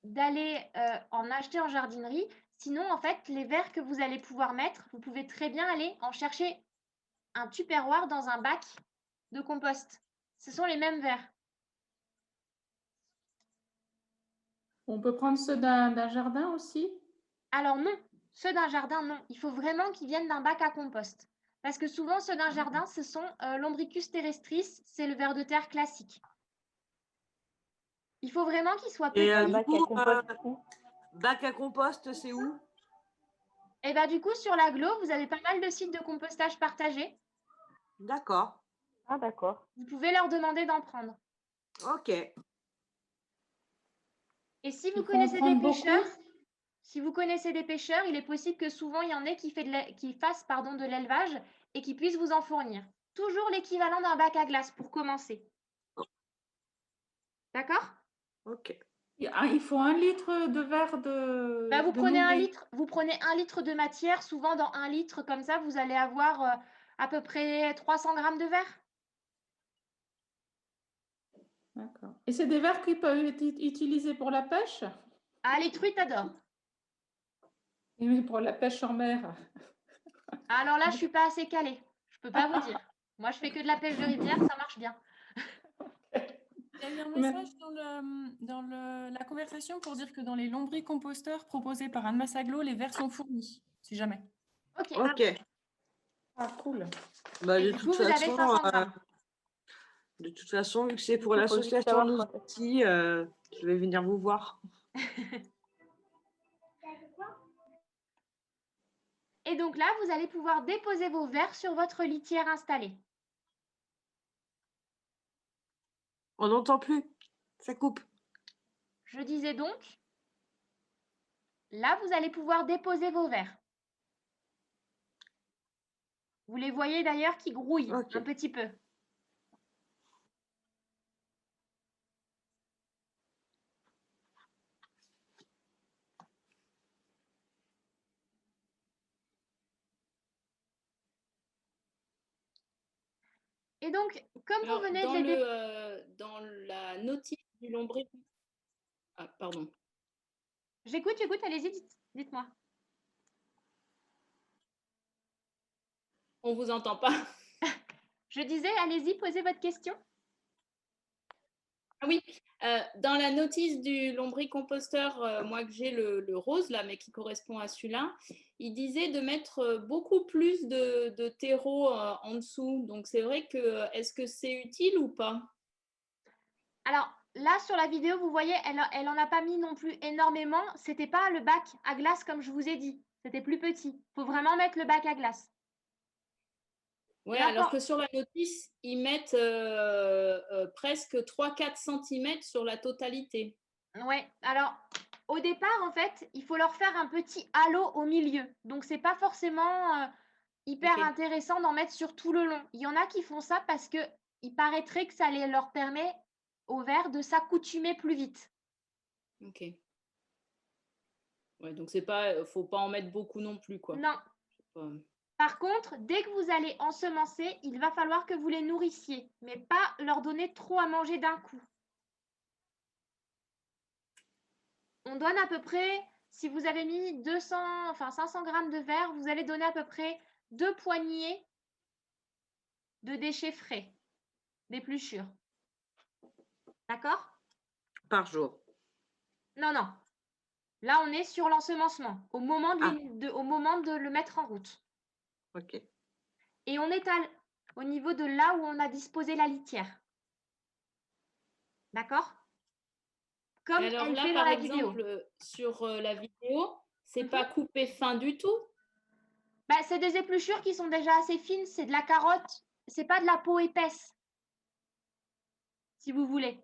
d'aller en acheter en jardinerie. Sinon, en fait, les verres que vous allez pouvoir mettre, vous pouvez très bien aller en chercher un tupperware dans un bac de compost. Ce sont les mêmes verres. On peut prendre ceux d'un jardin aussi? Alors non, ceux d'un jardin, non. Il faut vraiment qu'ils viennent d'un bac à compost. Parce que souvent, ceux d'un jardin, ce sont l'Ombricus terrestris, c'est le ver de terre classique. Il faut vraiment qu'il soit petit. Bac à compost, c'est où? Et bien du coup, sur l'agglo, vous avez pas mal de sites de compostage partagés. D'accord. Ah, d'accord. Vous pouvez leur demander d'en prendre. Ok. Et si vous connaissez des pêcheurs, il est possible que souvent il y en ait qui fassent de l'élevage et qui puissent vous en fournir. Toujours l'équivalent d'un bac à glace pour commencer. D'accord? Ok. Il faut 1 litre de verre de... Bah, vous de prenez 1 lombric. litre, vous prenez 1 litre de matière. Souvent, dans 1 litre, comme ça, vous allez avoir à peu près 300 grammes de verre. D'accord. Et c'est des verres qui peuvent être utilisés pour la pêche? Ah, les truites adorent. Et oui, pour la pêche en mer. Alors là, je ne suis pas assez calée. Je ne peux pas vous dire. Moi, je fais que de la pêche de rivière, ça marche bien. Il y a eu un message dans la conversation pour dire que dans les lombricomposteurs proposés par Anne Massaglo, les verres sont fournis, si jamais. Ok. Ah, cool. Bah, Et du coup, vous avez 500 grammes. De toute façon, vu que c'est pour l'association Nous aussi, je vais venir vous voir. Et donc là, vous allez pouvoir déposer vos verres sur votre litière installée. On n'entend plus. Ça coupe. Je disais donc, là, vous allez pouvoir déposer vos verres. Vous les voyez d'ailleurs qui grouillent un petit peu. Et donc, comme vous venez dans de les dans la notice du lombric... Ah, pardon. J'écoute, allez-y, dites-moi. On ne vous entend pas. Je disais, allez-y, posez votre question. Ah oui, dans la notice du lombricomposteur, moi que j'ai le rose là, mais qui correspond à celui-là, il disait de mettre beaucoup plus de terreau en dessous. Donc c'est vrai que, est-ce que c'est utile ou pas? Alors là, sur la vidéo, vous voyez, elle en a pas mis non plus énormément. C'était pas le bac à glace comme je vous ai dit. C'était plus petit. Il faut vraiment mettre le bac à glace. Oui, alors que sur la notice, ils mettent presque 3-4 cm sur la totalité. Oui, alors au départ, en fait, il faut leur faire un petit halo au milieu. Donc, ce n'est pas forcément hyper intéressant d'en mettre sur tout le long. Il y en a qui font ça parce qu'il paraîtrait que ça leur permet au verre de s'accoutumer plus vite. Ok. Ouais, donc faut pas en mettre beaucoup non plus, quoi. Non. Par contre, dès que vous allez ensemencer, il va falloir que vous les nourrissiez, mais pas leur donner trop à manger d'un coup. On donne à peu près, si vous avez mis 500 grammes de verre, vous allez donner à peu près 2 poignées de déchets frais, d'épluchures. D'accord? Par jour. Non, non. Là, on est sur l'ensemencement, au moment de le mettre en route. Ok. Et on étale au niveau de là où on a disposé la litière. D'accord? Comme alors elle là, fait dans par la exemple, vidéo. sur la vidéo, c'est pas coupé fin du tout? Bah, c'est des épluchures qui sont déjà assez fines, c'est de la carotte, c'est pas de la peau épaisse, si vous voulez.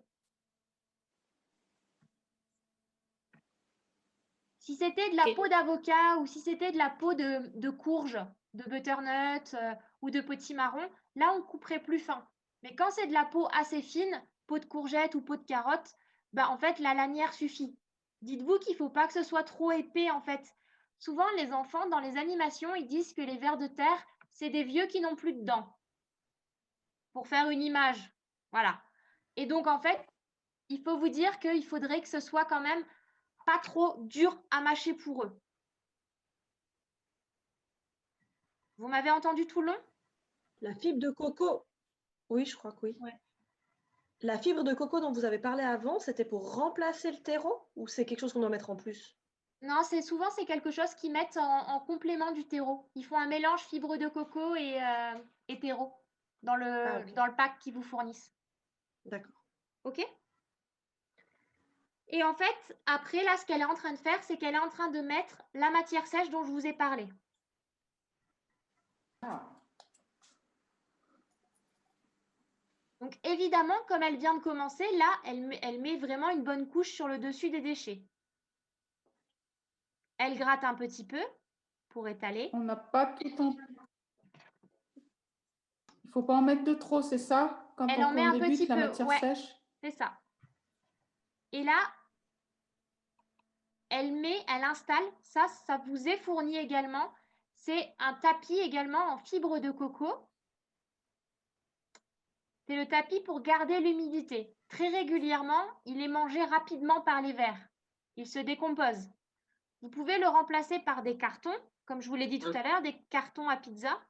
Si c'était de la peau d'avocat ou si c'était de la peau de courge, de butternut ou de potimarron, là, on couperait plus fin. Mais quand c'est de la peau assez fine, peau de courgette ou peau de carotte, bah, en fait, la lanière suffit. Dites-vous qu'il ne faut pas que ce soit trop épais, en fait. Souvent, les enfants, dans les animations, ils disent que les vers de terre, c'est des vieux qui n'ont plus de dents. Pour faire une image. Voilà. Et donc, en fait, il faut vous dire qu'il faudrait que ce soit quand même pas trop dur à mâcher pour eux. Vous m'avez entendu tout le long? La fibre de coco. Oui, je crois que oui. Ouais. La fibre de coco dont vous avez parlé avant, c'était pour remplacer le terreau ou c'est quelque chose qu'on doit mettre en plus? Non, souvent c'est quelque chose qu'ils mettent en complément du terreau. Ils font un mélange fibre de coco et terreau dans le pack qu'ils vous fournissent. D'accord. OK? Et en fait, après, là, ce qu'elle est en train de faire, c'est qu'elle est en train de mettre la matière sèche dont je vous ai parlé. Donc, évidemment, comme elle vient de commencer, là, elle met vraiment une bonne couche sur le dessus des déchets. Elle gratte un petit peu pour étaler. On n'a pas tout en... Il ne faut pas en mettre de trop, c'est ça? Quand elle en met un débute petit la peu, matière ouais, sèche? c'est ça. Et là, elle installe, ça vous est fourni également. C'est un tapis également en fibre de coco. C'est le tapis pour garder l'humidité. Très régulièrement, il est mangé rapidement par les vers. Il se décompose. Vous pouvez le remplacer par des cartons, comme je vous l'ai dit tout à l'heure, des cartons à pizza,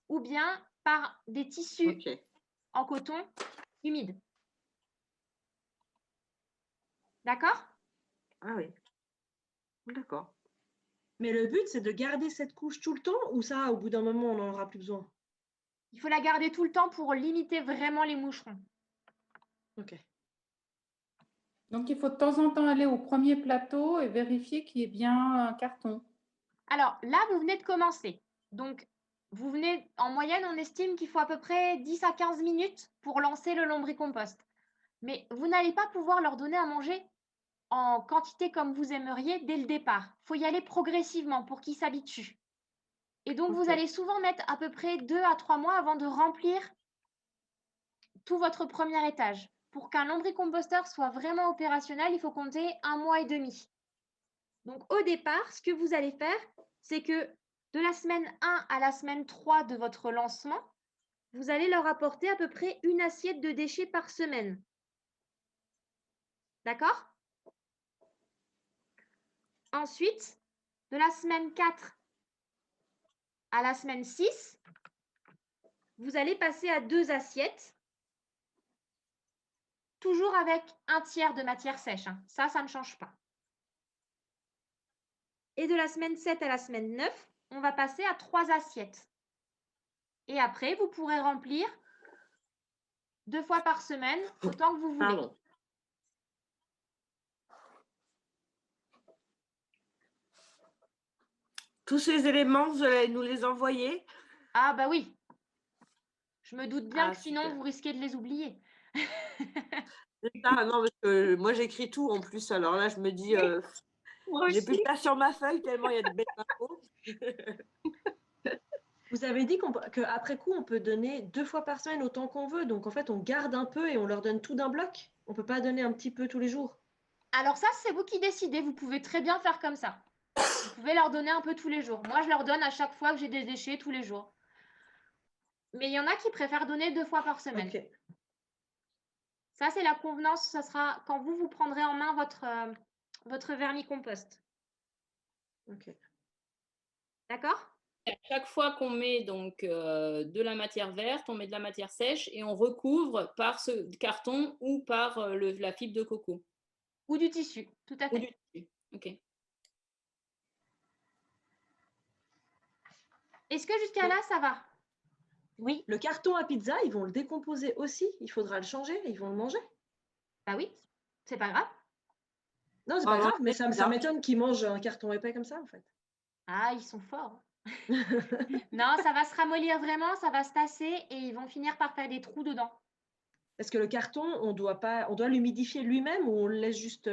ou bien par des tissus en coton humide. D'accord? Ah oui. D'accord. Mais le but, c'est de garder cette couche tout le temps ou ça, au bout d'un moment, on n'en aura plus besoin? Il faut la garder tout le temps pour limiter vraiment les moucherons. Ok. Donc, il faut de temps en temps aller au premier plateau et vérifier qu'il y ait bien un carton. Alors, là, vous venez de commencer. Donc, en moyenne, on estime qu'il faut à peu près 10 à 15 minutes pour lancer le lombricompost. Mais vous n'allez pas pouvoir leur donner à manger en quantité comme vous aimeriez dès le départ. Il faut y aller progressivement pour qu'ils s'habituent. Et donc, vous allez souvent mettre à peu près 2 à 3 mois avant de remplir tout votre premier étage. Pour qu'un lombricomposteur soit vraiment opérationnel, il faut compter 1 mois et demi. Donc, au départ, ce que vous allez faire, c'est que de la semaine 1 à la semaine 3 de votre lancement, vous allez leur apporter à peu près une assiette de déchets par semaine. D'accord? Ensuite, de la semaine 4 à la semaine 6, vous allez passer à 2 assiettes, toujours avec un tiers de matière sèche. Ça ne change pas. Et de la semaine 7 à la semaine 9, on va passer à 3 assiettes. Et après, vous pourrez remplir 2 fois par semaine, autant que vous voulez. Pardon. Tous ces éléments, vous allez nous les envoyer? Ah bah oui. Je me doute bien Ah, que sinon, super. vous risquez de les oublier. Ah, non, parce que moi, j'écris tout en plus. Alors là, je me dis, j'ai plus de place sur ma feuille tellement il y a de belles infos. Vous avez dit qu'après coup, on peut donner 2 fois par semaine autant qu'on veut. Donc, en fait, on garde un peu et on leur donne tout d'un bloc. On ne peut pas donner un petit peu tous les jours. Alors ça, c'est vous qui décidez. Vous pouvez très bien faire comme ça. Vous pouvez leur donner un peu tous les jours. Moi, je leur donne à chaque fois que j'ai des déchets tous les jours. Mais il y en a qui préfèrent donner 2 fois par semaine. Okay. Ça, c'est la convenance. Ça sera quand vous prendrez en main votre vermicompost. Ok. D'accord? À chaque fois qu'on met donc de la matière verte, on met de la matière sèche et on recouvre par ce carton ou par la fibre de coco. Ou du tissu, tout à fait. Ou du tissu. Ok. Est-ce que jusqu'à là, ça va? Oui. Le carton à pizza, ils vont le décomposer aussi. Il faudra le changer. Ils vont le manger. Bah oui, c'est pas grave. Non, c'est pas grave, mais ça m'étonne qu'ils mangent un carton épais comme ça, en fait. Ah, ils sont forts. Non, ça va se ramollir vraiment, ça va se tasser et ils vont finir par faire des trous dedans. Est-ce que le carton, on doit l'humidifier lui-même ou on le laisse juste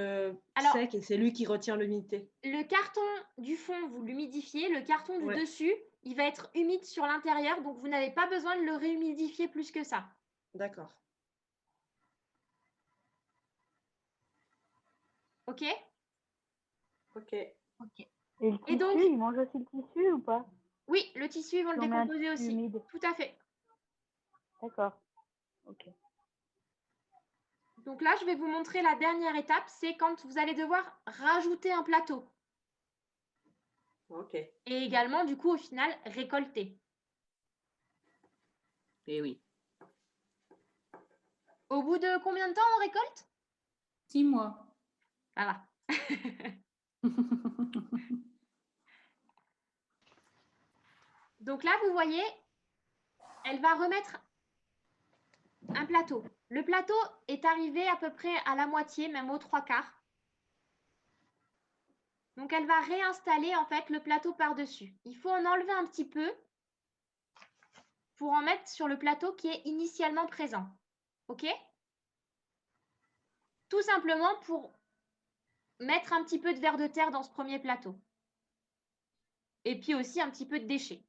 sec et c'est lui qui retient l'humidité? Le carton du fond, vous l'humidifiez. Le carton du dessus, il va être humide sur l'intérieur, donc vous n'avez pas besoin de le réhumidifier plus que ça. D'accord. Ok? Ok. Et le tissu, ils mangent aussi le tissu ou pas? Oui, le tissu, ils vont le décomposer aussi. Humide. Tout à fait. D'accord. Ok. Donc là, je vais vous montrer la dernière étape, c'est quand vous allez devoir rajouter un plateau. Ok. Et également, du coup, au final, récolter. Eh oui. Au bout de combien de temps on récolte? 6 mois. Ça va. Donc là, vous voyez, elle va remettre un plateau. Le plateau est arrivé à peu près à la moitié, même aux 3/4. Donc, elle va réinstaller en fait le plateau par-dessus. Il faut en enlever un petit peu pour en mettre sur le plateau qui est initialement présent. OK? Tout simplement pour mettre un petit peu de vers de terre dans ce premier plateau. Et puis aussi un petit peu de déchets.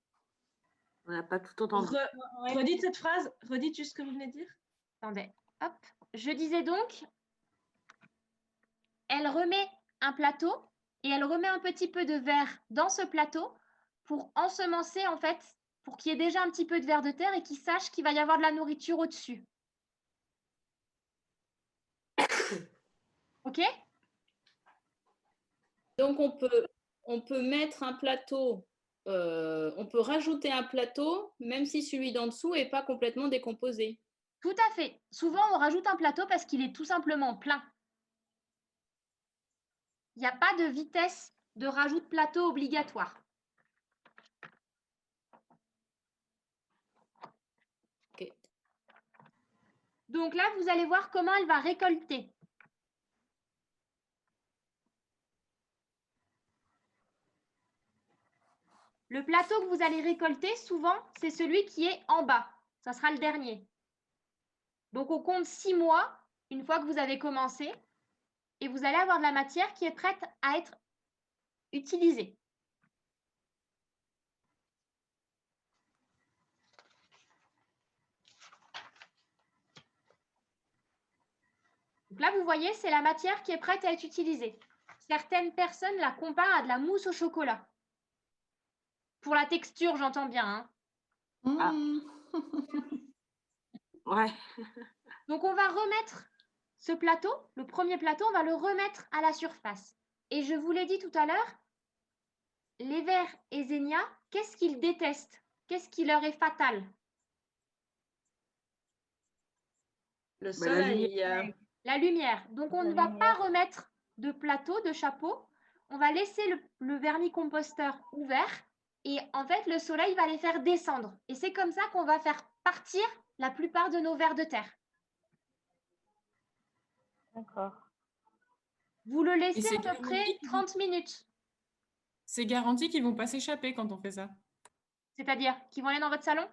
On n'a pas tout entendu. Redites cette phrase, redites juste ce que vous venez de dire. Attendez, hop. Je disais donc, elle remet un plateau et elle remet un petit peu de verre dans ce plateau pour ensemencer en fait, pour qu'il y ait déjà un petit peu de vers de terre et qu'il sache qu'il va y avoir de la nourriture au-dessus. OK? Donc, on peut mettre un plateau, on peut rajouter un plateau, même si celui d'en dessous n'est pas complètement décomposé. Tout à fait. Souvent, on rajoute un plateau parce qu'il est tout simplement plein. Il n'y a pas de vitesse de rajout de plateau obligatoire. Okay. Donc là, vous allez voir comment elle va récolter. Le plateau que vous allez récolter, souvent, c'est celui qui est en bas. Ça sera le dernier. Donc, on compte 6 mois, une fois que vous avez commencé, et vous allez avoir de la matière qui est prête à être utilisée. Donc là, vous voyez, c'est la matière qui est prête à être utilisée. Certaines personnes la comparent à de la mousse au chocolat. Pour la texture, j'entends bien. Hein. Ouais. Donc, on va remettre ce plateau, le premier plateau, on va le remettre à la surface. Et je vous l'ai dit tout à l'heure, les vers et Zénia, qu'est-ce qu'ils détestent? Qu'est-ce qui leur est fatal? Le soleil. La lumière. Donc, on ne va pas remettre de plateau, de chapeau. On va laisser le vermicomposteur ouvert et en fait, le soleil va les faire descendre. Et c'est comme ça qu'on va faire partir la plupart de nos vers de terre. D'accord. Vous le laissez à peu près 30 minutes. C'est garanti qu'ils ne vont pas s'échapper quand on fait ça. C'est-à-dire qu'ils vont aller dans votre salon?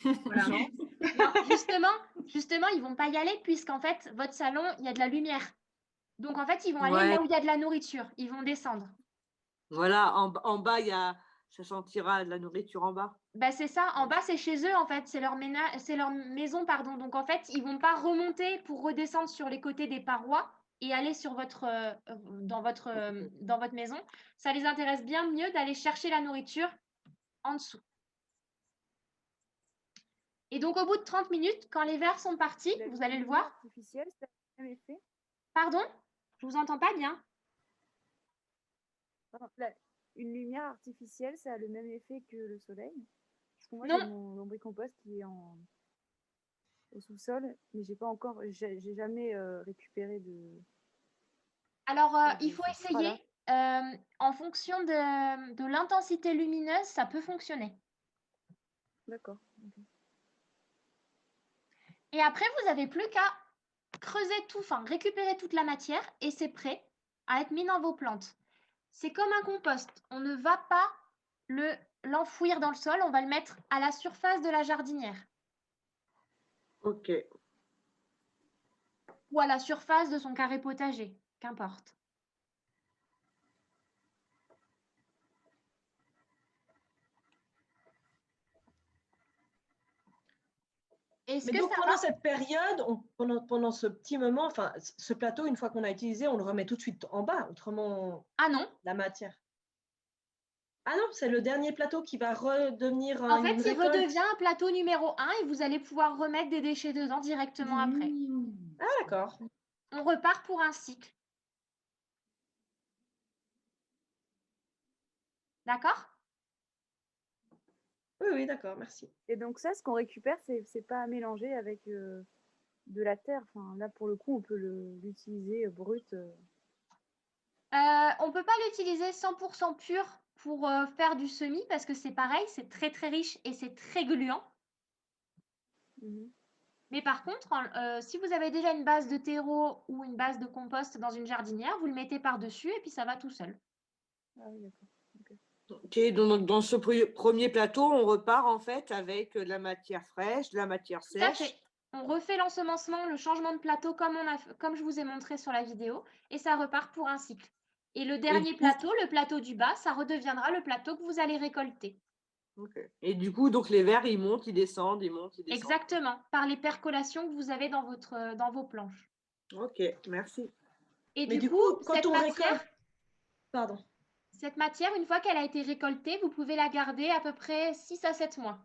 Voilà. Non, justement, ils ne vont pas y aller puisqu'en fait, votre salon, il y a de la lumière. Donc, en fait, ils vont aller là où il y a de la nourriture. Ils vont descendre. Voilà, en bas, ça sentira de la nourriture en bas. Ben, c'est ça. En bas, c'est chez eux, en fait. C'est leur maison, pardon. Donc, en fait, ils ne vont pas remonter pour redescendre sur les côtés des parois et aller sur dans votre maison. Ça les intéresse bien mieux d'aller chercher la nourriture en dessous. Et donc, au bout de 30 minutes, quand les vers sont partis, vous allez le voir. Artificielle, ça a le même effet. Pardon? Je ne vous entends pas bien. Une lumière artificielle, ça a le même effet que le soleil? Parce que moi, Non. j'ai mon lombricompost qui est au sous-sol, mais j'ai jamais récupéré de... Alors, il faut essayer. En fonction de l'intensité lumineuse, ça peut fonctionner. D'accord. Okay. Et après, vous n'avez plus qu'à creuser tout, enfin récupérer toute la matière et c'est prêt à être mis dans vos plantes. C'est comme un compost. On ne va pas l'enfouir dans le sol, on va le mettre à la surface de la jardinière. Ok. Ou à la surface de son carré potager, qu'importe. Mais donc, pendant cette période, pendant ce petit moment, enfin, ce plateau, une fois qu'on a utilisé, on le remet tout de suite en bas. Autrement, la matière. Ah non, c'est le dernier plateau qui va redevenir En fait, il redevient un plateau numéro 1 et vous allez pouvoir remettre des déchets dedans directement après. Ah, d'accord. On repart pour un cycle. D'accord? Oui, d'accord, merci. Et donc ça, ce qu'on récupère, c'est pas à mélanger avec de la terre. Enfin, là, pour le coup, on peut l'utiliser brut. On ne peut pas l'utiliser 100% pur pour faire du semis parce que c'est pareil, c'est très très riche et c'est très gluant. Mais par contre, si vous avez déjà une base de terreau ou une base de compost dans une jardinière, vous le mettez par-dessus et puis ça va tout seul. Ah oui, d'accord. Okay. Ok, donc dans ce premier plateau, on repart en fait avec de la matière fraîche, de la matière sèche. Tout à fait. On refait l'ensemencement, le changement de plateau comme je vous ai montré sur la vidéo et ça repart pour un cycle. Et le dernier plateau, le plateau du bas, ça redeviendra le plateau que vous allez récolter. Okay. Et du coup, donc les vers, ils montent, ils descendent, ils montent, ils descendent. Exactement, par les percolations que vous avez dans vos planches. Ok, merci. Et du coup, quand on récolte... Pardon. Cette matière, une fois qu'elle a été récoltée, vous pouvez la garder à peu près 6 à 7 mois.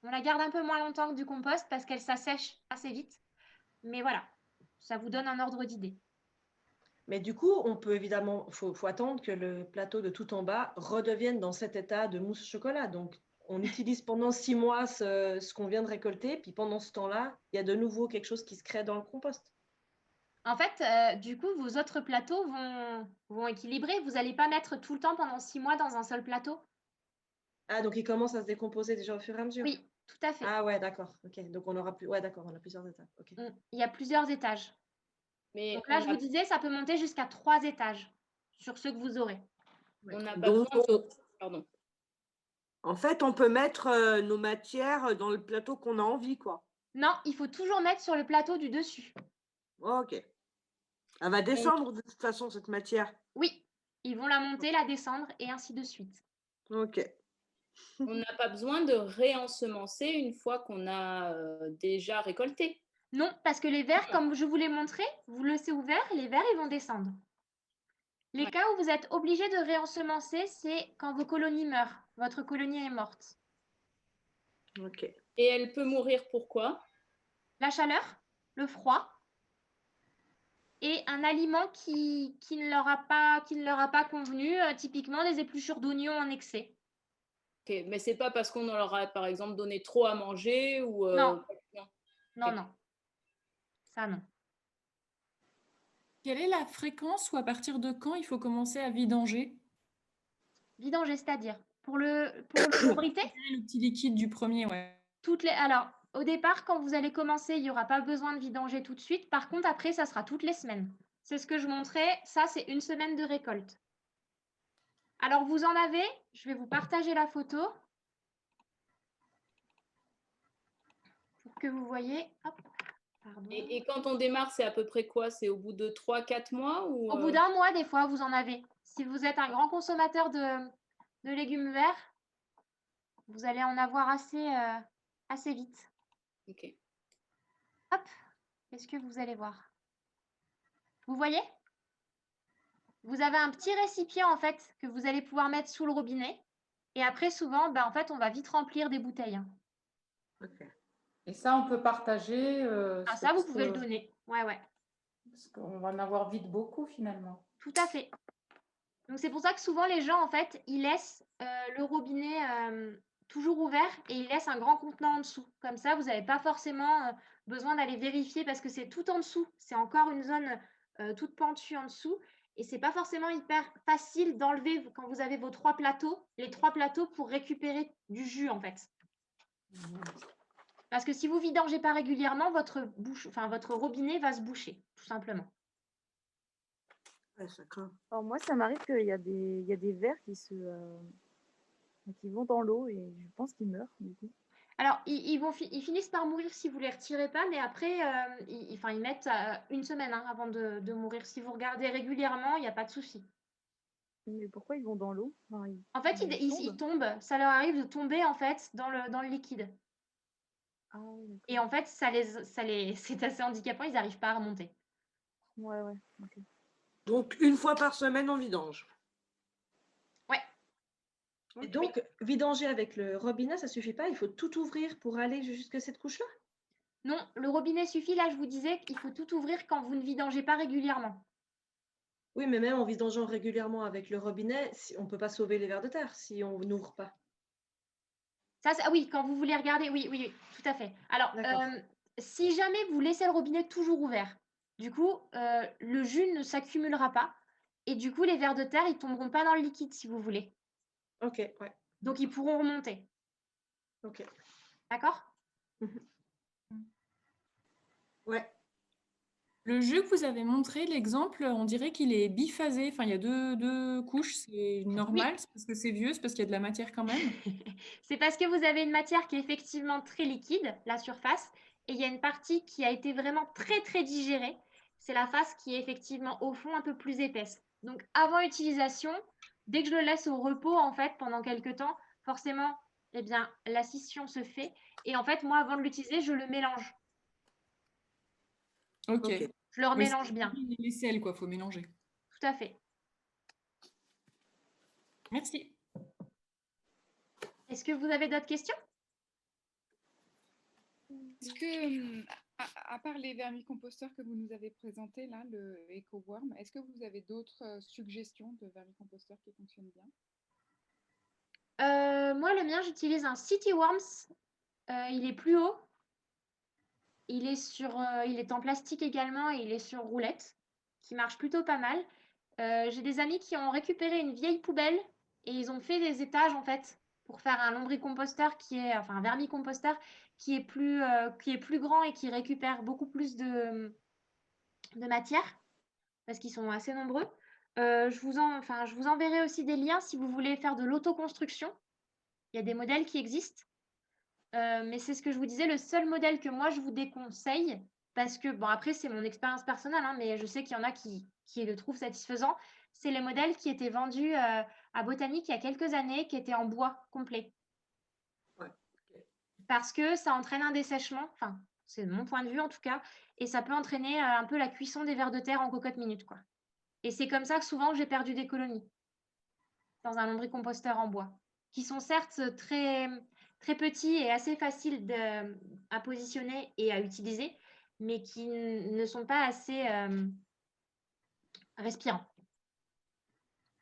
On la garde un peu moins longtemps que du compost parce qu'elle s'assèche assez vite. Mais voilà, ça vous donne un ordre d'idée. Mais du coup, on peut évidemment, faut attendre que le plateau de tout en bas redevienne dans cet état de mousse au chocolat. Donc, on utilise pendant 6 mois ce qu'on vient de récolter. Puis pendant ce temps-là, il y a de nouveau quelque chose qui se crée dans le compost. En fait, du coup, vos autres plateaux vont équilibrer. Vous n'allez pas mettre tout le temps pendant 6 mois dans un seul plateau. Ah, donc il commence à se décomposer déjà au fur et à mesure. Oui, tout à fait. Ah ouais, d'accord. Ok, donc on aura plus. Ouais, d'accord, on a plusieurs étapes. Okay. Il y a plusieurs étages. Mais donc là, je vous disais, ça peut monter jusqu'à 3 étages sur ceux que vous aurez. On n'a pas besoin de... Pardon. En fait, on peut mettre nos matières dans le plateau qu'on a envie, quoi. Non, il faut toujours mettre sur le plateau du dessus. Ok. Elle va descendre de toute façon, cette matière. Oui, ils vont la monter, la descendre et ainsi de suite. Ok. On n'a pas besoin de réensemencer une fois qu'on a déjà récolté. Non, parce que les vers, comme je vous l'ai montré, vous le laissez ouvert, les vers, ils vont descendre. Les cas où vous êtes obligé de réensemencer, c'est quand vos colonies meurent. Votre colonie est morte. Ok. Et elle peut mourir pourquoi? La chaleur, le froid et un aliment qui ne leur a pas convenu, typiquement des épluchures d'oignons en excès. Ok, mais c'est pas parce qu'on leur a, par exemple, donné trop à manger ou... Non. non. Non, Ok. non. Ça, non. Quelle est la fréquence ou à partir de quand il faut commencer à vidanger? Vidanger, c'est-à-dire pour le lombrité? Le petit liquide du premier, ouais. Alors, au départ, quand vous allez commencer, il n'y aura pas besoin de vidanger tout de suite. Par contre, après, ça sera toutes les semaines. C'est ce que je montrais. Ça, c'est une semaine de récolte. Alors, vous en avez. Je vais vous partager la photo pour que vous voyez. Hop, pardon. Et quand on démarre, c'est à peu près quoi? C'est au bout de 3-4 mois ou, Au bout d'un mois, des fois, vous en avez. Si vous êtes un grand consommateur de légumes verts, vous allez en avoir assez vite. Ok. Hop, est-ce que vous allez voir? Vous voyez? Vous avez un petit récipient en fait que vous allez pouvoir mettre sous le robinet. Et après, souvent, en fait, on va vite remplir des bouteilles. Ok. Et ça, on peut partager. Ça, vous pouvez le donner. Ouais, ouais. Parce qu'on va en avoir vite beaucoup finalement. Tout à fait. Donc, c'est pour ça que souvent, les gens, en fait, ils laissent le robinet toujours ouvert et ils laissent un grand contenant en dessous. Comme ça, vous n'avez pas forcément besoin d'aller vérifier parce que c'est tout en dessous. C'est encore une zone toute pentue en dessous. Et c'est pas forcément hyper facile d'enlever quand vous avez vos 3 plateaux, les 3 plateaux pour récupérer du jus, en fait. Parce que si vous vidangez pas régulièrement, votre robinet va se boucher, tout simplement. Ouais, ça craint. Alors moi, ça m'arrive qu'il y a des vers qui vont dans l'eau et je pense qu'ils meurent du coup. Alors, ils finissent par mourir si vous ne les retirez pas, mais après, ils mettent une semaine avant de mourir. Si vous regardez régulièrement, il n'y a pas de souci. Mais pourquoi ils vont dans l'eau? En fait, ils tombent. Ça leur arrive de tomber en fait dans le liquide. Ah, ouais, et en fait, c'est assez handicapant. Ils n'arrivent pas à remonter. Ouais, ouais. Okay. Donc, une fois par semaine, on vidange. Ouais. Et donc, vidanger avec le robinet, ça ne suffit pas? Il faut tout ouvrir pour aller jusqu'à cette couche-là? Non, le robinet suffit. Là, je vous disais qu'il faut tout ouvrir quand vous ne vidangez pas régulièrement. Oui, mais même en vidangeant régulièrement avec le robinet, on ne peut pas sauver les vers de terre si on n'ouvre pas. Oui, quand vous voulez regarder, oui, tout à fait. Alors, si jamais vous laissez le robinet toujours ouvert, du coup, le jus ne s'accumulera pas. Et du coup, les vers de terre, ils ne tomberont pas dans le liquide, si vous voulez. Ok, ouais. Donc, ils pourront remonter. Ok. D'accord? Ouais. Le jus que vous avez montré, l'exemple, on dirait qu'il est biphasé. Enfin, il y a deux couches, c'est normal, c'est parce que c'est vieux, c'est parce qu'il y a de la matière quand même. C'est parce que vous avez une matière qui est effectivement très liquide, la surface, et il y a une partie qui a été vraiment très, très digérée. C'est la face qui est effectivement au fond un peu plus épaisse. Donc, avant utilisation, dès que je le laisse au repos, en fait, pendant quelques temps, forcément, eh bien, la scission se fait. Et en fait, moi, avant de l'utiliser, je le mélange. Ok. Je le remélange bien. Les sels, quoi, faut mélanger. Tout à fait. Merci. Est-ce que vous avez d'autres questions? Est-ce que, à part les vermicomposteurs que vous nous avez présentés, là, le EcoWorm, est-ce que vous avez d'autres suggestions de vermicomposteurs qui fonctionnent bien? Moi, le mien, j'utilise un CityWorms. Il est plus haut. Il est en plastique également et il est sur roulette, qui marche plutôt pas mal. J'ai des amis qui ont récupéré une vieille poubelle et ils ont fait des étages en fait pour faire un lombricomposteur un vermicomposteur qui est plus grand et qui récupère beaucoup plus de matière parce qu'ils sont assez nombreux. Je vous enverrai aussi des liens si vous voulez faire de l'autoconstruction. Il y a des modèles qui existent. Mais c'est ce que je vous disais, le seul modèle que moi je vous déconseille, parce que, bon, après, c'est mon expérience personnelle, hein, mais je sais qu'il y en a qui le trouvent satisfaisant, c'est les modèles qui étaient vendus à Botanique il y a quelques années, qui étaient en bois complet. Ouais. Parce que ça entraîne un dessèchement, enfin, C'est mon point de vue en tout cas. Et ça peut entraîner un peu la cuisson des vers de terre en cocotte minute, quoi. Et c'est comme ça que souvent j'ai perdu des colonies dans un lombricomposteur en bois, qui sont certes très, très petits et assez faciles à positionner et à utiliser, mais qui ne sont pas assez respirants.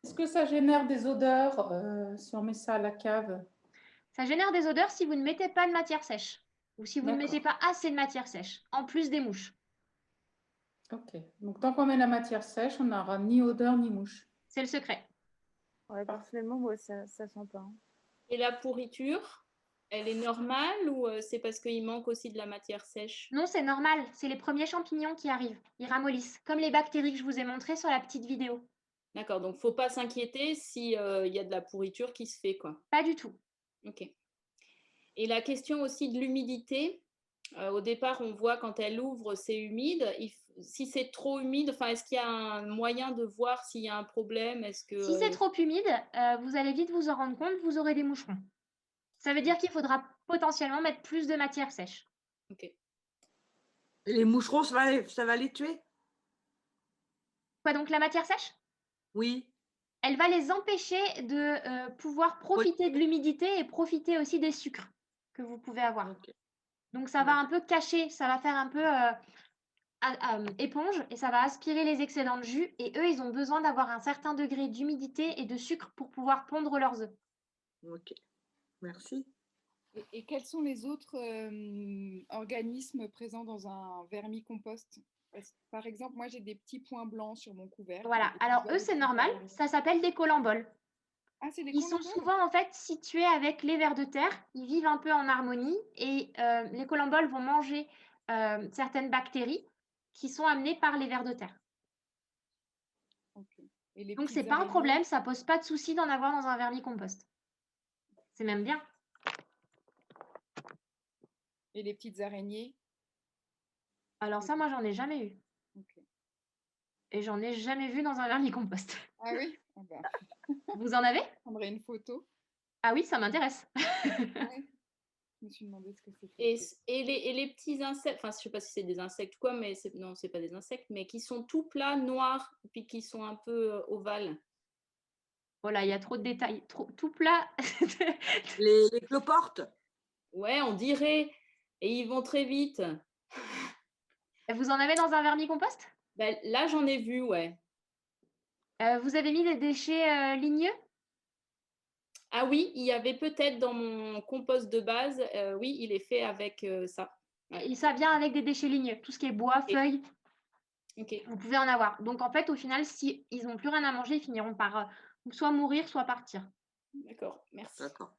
Est-ce que ça génère des odeurs si on met ça à la cave? Ça génère des odeurs si vous ne mettez pas de matière sèche ou si vous ne mettez pas assez de matière sèche, en plus des mouches. Ok. Donc, tant qu'on met la matière sèche, on n'aura ni odeur ni mouche. C'est le secret. Ouais, personnellement, moi, ça sent pas. Hein. Et la pourriture, elle est normale ou c'est parce qu'il manque aussi de la matière sèche? Non, c'est normal. C'est les premiers champignons qui arrivent. Ils ramollissent, comme les bactéries que je vous ai montrées sur la petite vidéo. D'accord, donc il ne faut pas s'inquiéter s'il y a de la pourriture qui se fait, quoi. Pas du tout. Ok. Et la question aussi de l'humidité. Au départ, on voit quand elle ouvre, c'est humide. Si c'est trop humide, est-ce qu'il y a un moyen de voir s'il y a un problème? Si c'est trop humide, vous allez vite vous en rendre compte, vous aurez des moucherons. Ça veut dire qu'il faudra potentiellement mettre plus de matière sèche. Ok. Et les moucherons, ça va les tuer? Quoi, donc la matière sèche? Oui. Elle va les empêcher de pouvoir profiter de l'humidité et profiter aussi des sucres que vous pouvez avoir. Okay. Donc ça va un peu cacher, ça va faire un peu éponge et ça va aspirer les excédents de jus. Et eux, ils ont besoin d'avoir un certain degré d'humidité et de sucre pour pouvoir pondre leurs œufs. Ok, merci. Et quels sont les autres organismes présents dans un vermicompost? Par exemple, moi, j'ai des petits points blancs sur mon couvercle. Voilà, alors eux, c'est normal, ça s'appelle des colamboles. Ah, c'est des Ils sont souvent en fait situés avec les vers de terre, ils vivent un peu en harmonie et les colamboles vont manger certaines bactéries qui sont amenées par les vers de terre. Okay. Et donc, c'est pas un problème, ça pose pas de souci d'en avoir dans un vermicompost. C'est même bien. Et les petites araignées? Alors ça, moi, j'en ai jamais eu. Okay. Et j'en ai jamais vu dans un vermicompost. Ah oui? Ah bah. Vous en avez? Je prendrai une photo. Ah oui, ça m'intéresse. Ouais. Je me suis demandé ce que c'était. Et les petits insectes, je ne sais pas si c'est des insectes ou quoi, mais non, ce n'est pas des insectes, mais qui sont tout plats, noirs, puis qui sont un peu ovales. Voilà, il y a trop de détails. Tout plat. les cloportes? Ouais, on dirait. Et ils vont très vite. Vous en avez dans un vermicompost? Ben, là, j'en ai vu, ouais. Vous avez mis des déchets ligneux? Ah oui, il y avait peut-être dans mon compost de base, oui, il est fait avec ça. Ouais. Et ça vient avec des déchets ligneux, tout ce qui est bois, feuilles. Okay. Vous pouvez en avoir. Donc en fait, au final, si ils n'ont plus rien à manger, ils finiront par soit mourir, soit partir. D'accord, merci. D'accord.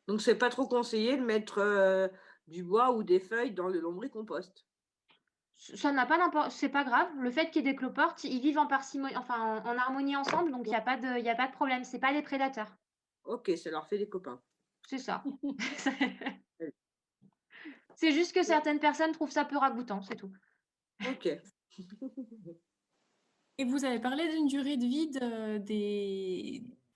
Donc c'est pas trop conseillé de mettre du bois ou des feuilles dans le lombricompost. Ça n'a pas d'importance, c'est pas grave. Le fait qu'il y ait des cloportes, ils vivent en parcimonie, enfin en harmonie ensemble, donc il n'y a pas de problème. C'est pas des prédateurs. Ok, ça leur fait des copains. C'est ça. C'est juste que certaines personnes trouvent ça peu ragoûtant, c'est tout. Ok. Et vous avez parlé d'une durée de vie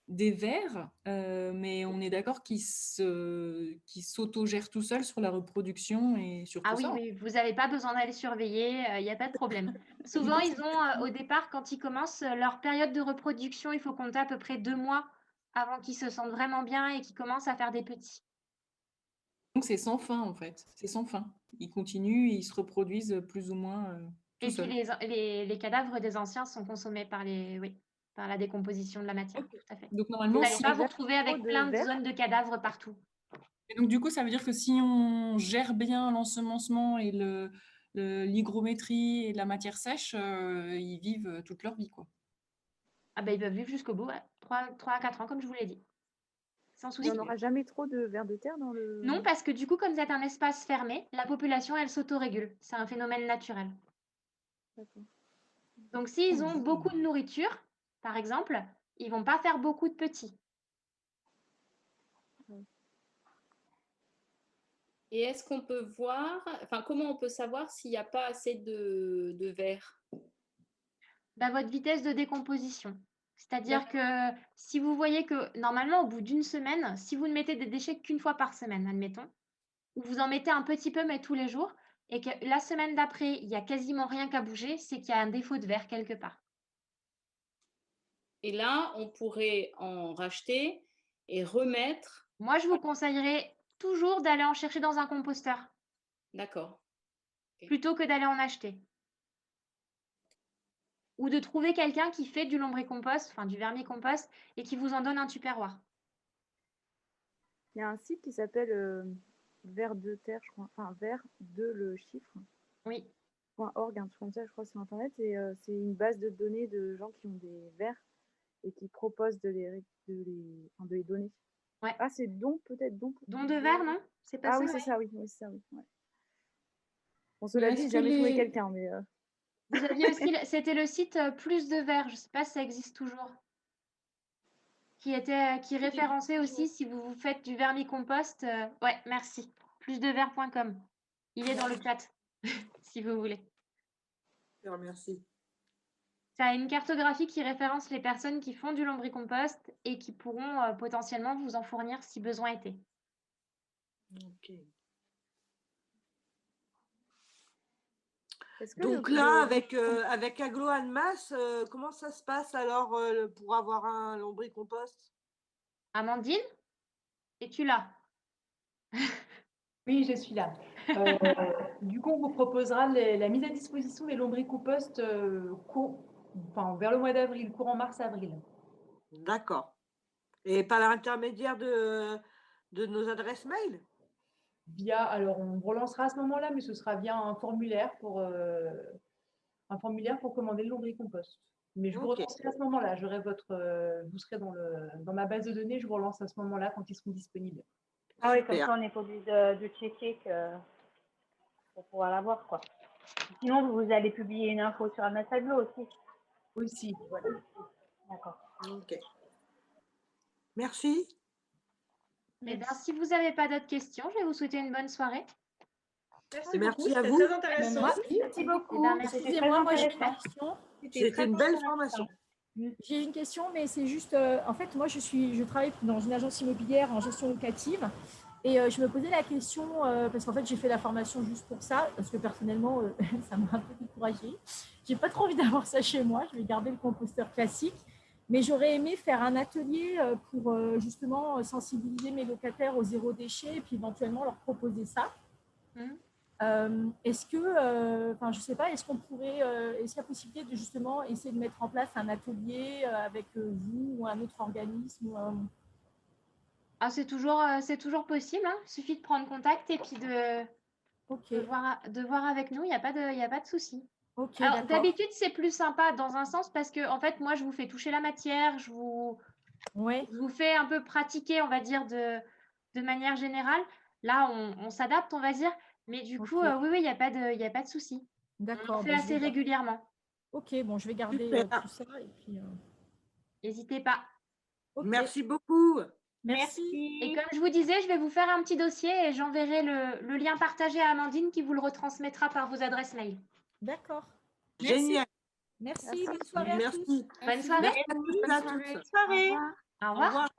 des vers, mais on est d'accord qu'ils s'autogèrent tout seuls sur la reproduction et sur tout ça. Oui, vous n'avez pas besoin d'aller surveiller, il n'y a pas de problème. Souvent, ils ont, au départ, quand ils commencent leur période de reproduction, il faut compter à peu près 2 mois avant qu'ils se sentent vraiment bien et qu'ils commencent à faire des petits. Donc c'est sans fin en fait, c'est sans fin. Ils continuent, ils se reproduisent plus ou moins tout seuls. Et puis les cadavres des anciens sont consommés par la décomposition de la matière, tout à fait. Donc normalement, vous n'allez pas vous retrouver avec plein de zones de cadavres partout. Et donc du coup, ça veut dire que si on gère bien l'ensemencement et l'hygrométrie et la matière sèche, ils vivent toute leur vie, quoi. Ah ben, ils peuvent vivre jusqu'au bout, 3 à 4 ans, comme je vous l'ai dit. Sans souci. Il n'y en aura jamais trop de vers de terre dans le... Non, parce que du coup, comme c'est un espace fermé, la population, elle s'autorégule. C'est un phénomène naturel. Donc, s'ils ont beaucoup de nourriture, par exemple, ils vont pas faire beaucoup de petits. Et est-ce qu'on peut voir, comment on peut savoir s'il n'y a pas assez de vers? Votre vitesse de décomposition. C'est-à-dire que si vous voyez que normalement, au bout d'une semaine, si vous ne mettez des déchets qu'une fois par semaine, admettons, ou vous en mettez un petit peu, mais tous les jours, et que la semaine d'après, il n'y a quasiment rien qu'à bouger, c'est qu'il y a un défaut de verre quelque part. Et là, on pourrait en racheter et remettre. Moi, je vous conseillerais toujours d'aller en chercher dans un composteur. D'accord. Plutôt que d'aller en acheter. Ou de trouver quelqu'un qui fait du lombricompost, enfin du vermicompost, et qui vous en donne un tupperware. Il y a un site qui s'appelle Vers de Terre, je crois. Enfin, Vers de le chiffre. Oui. .org, un truc comme ça, je crois, sur Internet. Et c'est une base de données de gens qui ont des vers et qui proposent de les donner. Ouais. Ah, c'est don, peut-être don. Don de verre, non? C'est pas ça? Ah oui, ouais. c'est ça, oui. Oui, c'est ça, oui. Ouais. Bon, cela dit, j'ai jamais trouvé quelqu'un, mais... Vous aviez aussi, c'était le site Plus de verre, je ne sais pas si ça existe toujours, qui référençait aussi si vous faites du vermicompost. Ouais, merci. Plusdeverre.com. Il est dans le chat, si vous voulez. Merci. Ça a une cartographie qui référence les personnes qui font du lombricompost et qui pourront potentiellement vous en fournir si besoin était. Ok. Donc là, avec Aglo Annemasse, comment ça se passe alors pour avoir un lombricompost? Amandine, es-tu là? Oui, je suis là. Du coup, on vous proposera la mise à disposition des lombricompost vers le mois d'avril, courant mars-avril. D'accord. Et par l'intermédiaire de nos adresses mail? Alors on relancera à ce moment-là, mais ce sera via un formulaire pour commander le lombricompost. Mais je vous relancerai à ce moment-là. Vous serez dans ma base de données. Je vous relance à ce moment-là quand ils seront disponibles. Ah oui, comme ça, on n'est pas obligé de checker pour pouvoir l'avoir, quoi. Sinon, vous allez publier une info sur Amazaglo aussi. Aussi, voilà. D'accord. Ok. Merci. Eh bien, si vous n'avez pas d'autres questions, je vais vous souhaiter une bonne soirée. Merci à vous. Très intéressant. Merci beaucoup. Eh ben, merci. Excusez-moi, moi j'ai une question. C'était une belle formation. J'ai une question, mais c'est juste, en fait, moi je travaille dans une agence immobilière en gestion locative et je me posais la question, parce qu'en fait j'ai fait la formation juste pour ça, parce que personnellement ça m'a un peu découragée. J'ai pas trop envie d'avoir ça chez moi, je vais garder le composteur classique, mais j'aurais aimé faire un atelier pour justement sensibiliser mes locataires au zéro déchet et puis éventuellement leur proposer ça. Est-ce que, je sais pas, est-ce qu'il y a possibilité de justement essayer de mettre en place un atelier avec vous ou un autre organisme Ah, c'est toujours possible, hein. Il suffit de prendre contact et puis de voir avec nous, il n'y a pas de souci. Alors, d'habitude, c'est plus sympa dans un sens parce que, en fait, moi, je vous fais toucher la matière, je vous fais un peu pratiquer, on va dire, de manière générale. Là, on s'adapte, on va dire. Mais du coup, oui, il n'y a pas de souci. D'accord. On fait assez régulièrement. Ok, bon, je vais garder tout ça et puis... N'hésitez pas. Okay. Merci beaucoup. Merci. Et comme je vous disais, je vais vous faire un petit dossier et j'enverrai le lien partagé à Amandine qui vous le retransmettra par vos adresses mail. D'accord. Génial. Merci. Bonne soirée à tous. Bonne soirée. Merci à tous. Au revoir. Au revoir.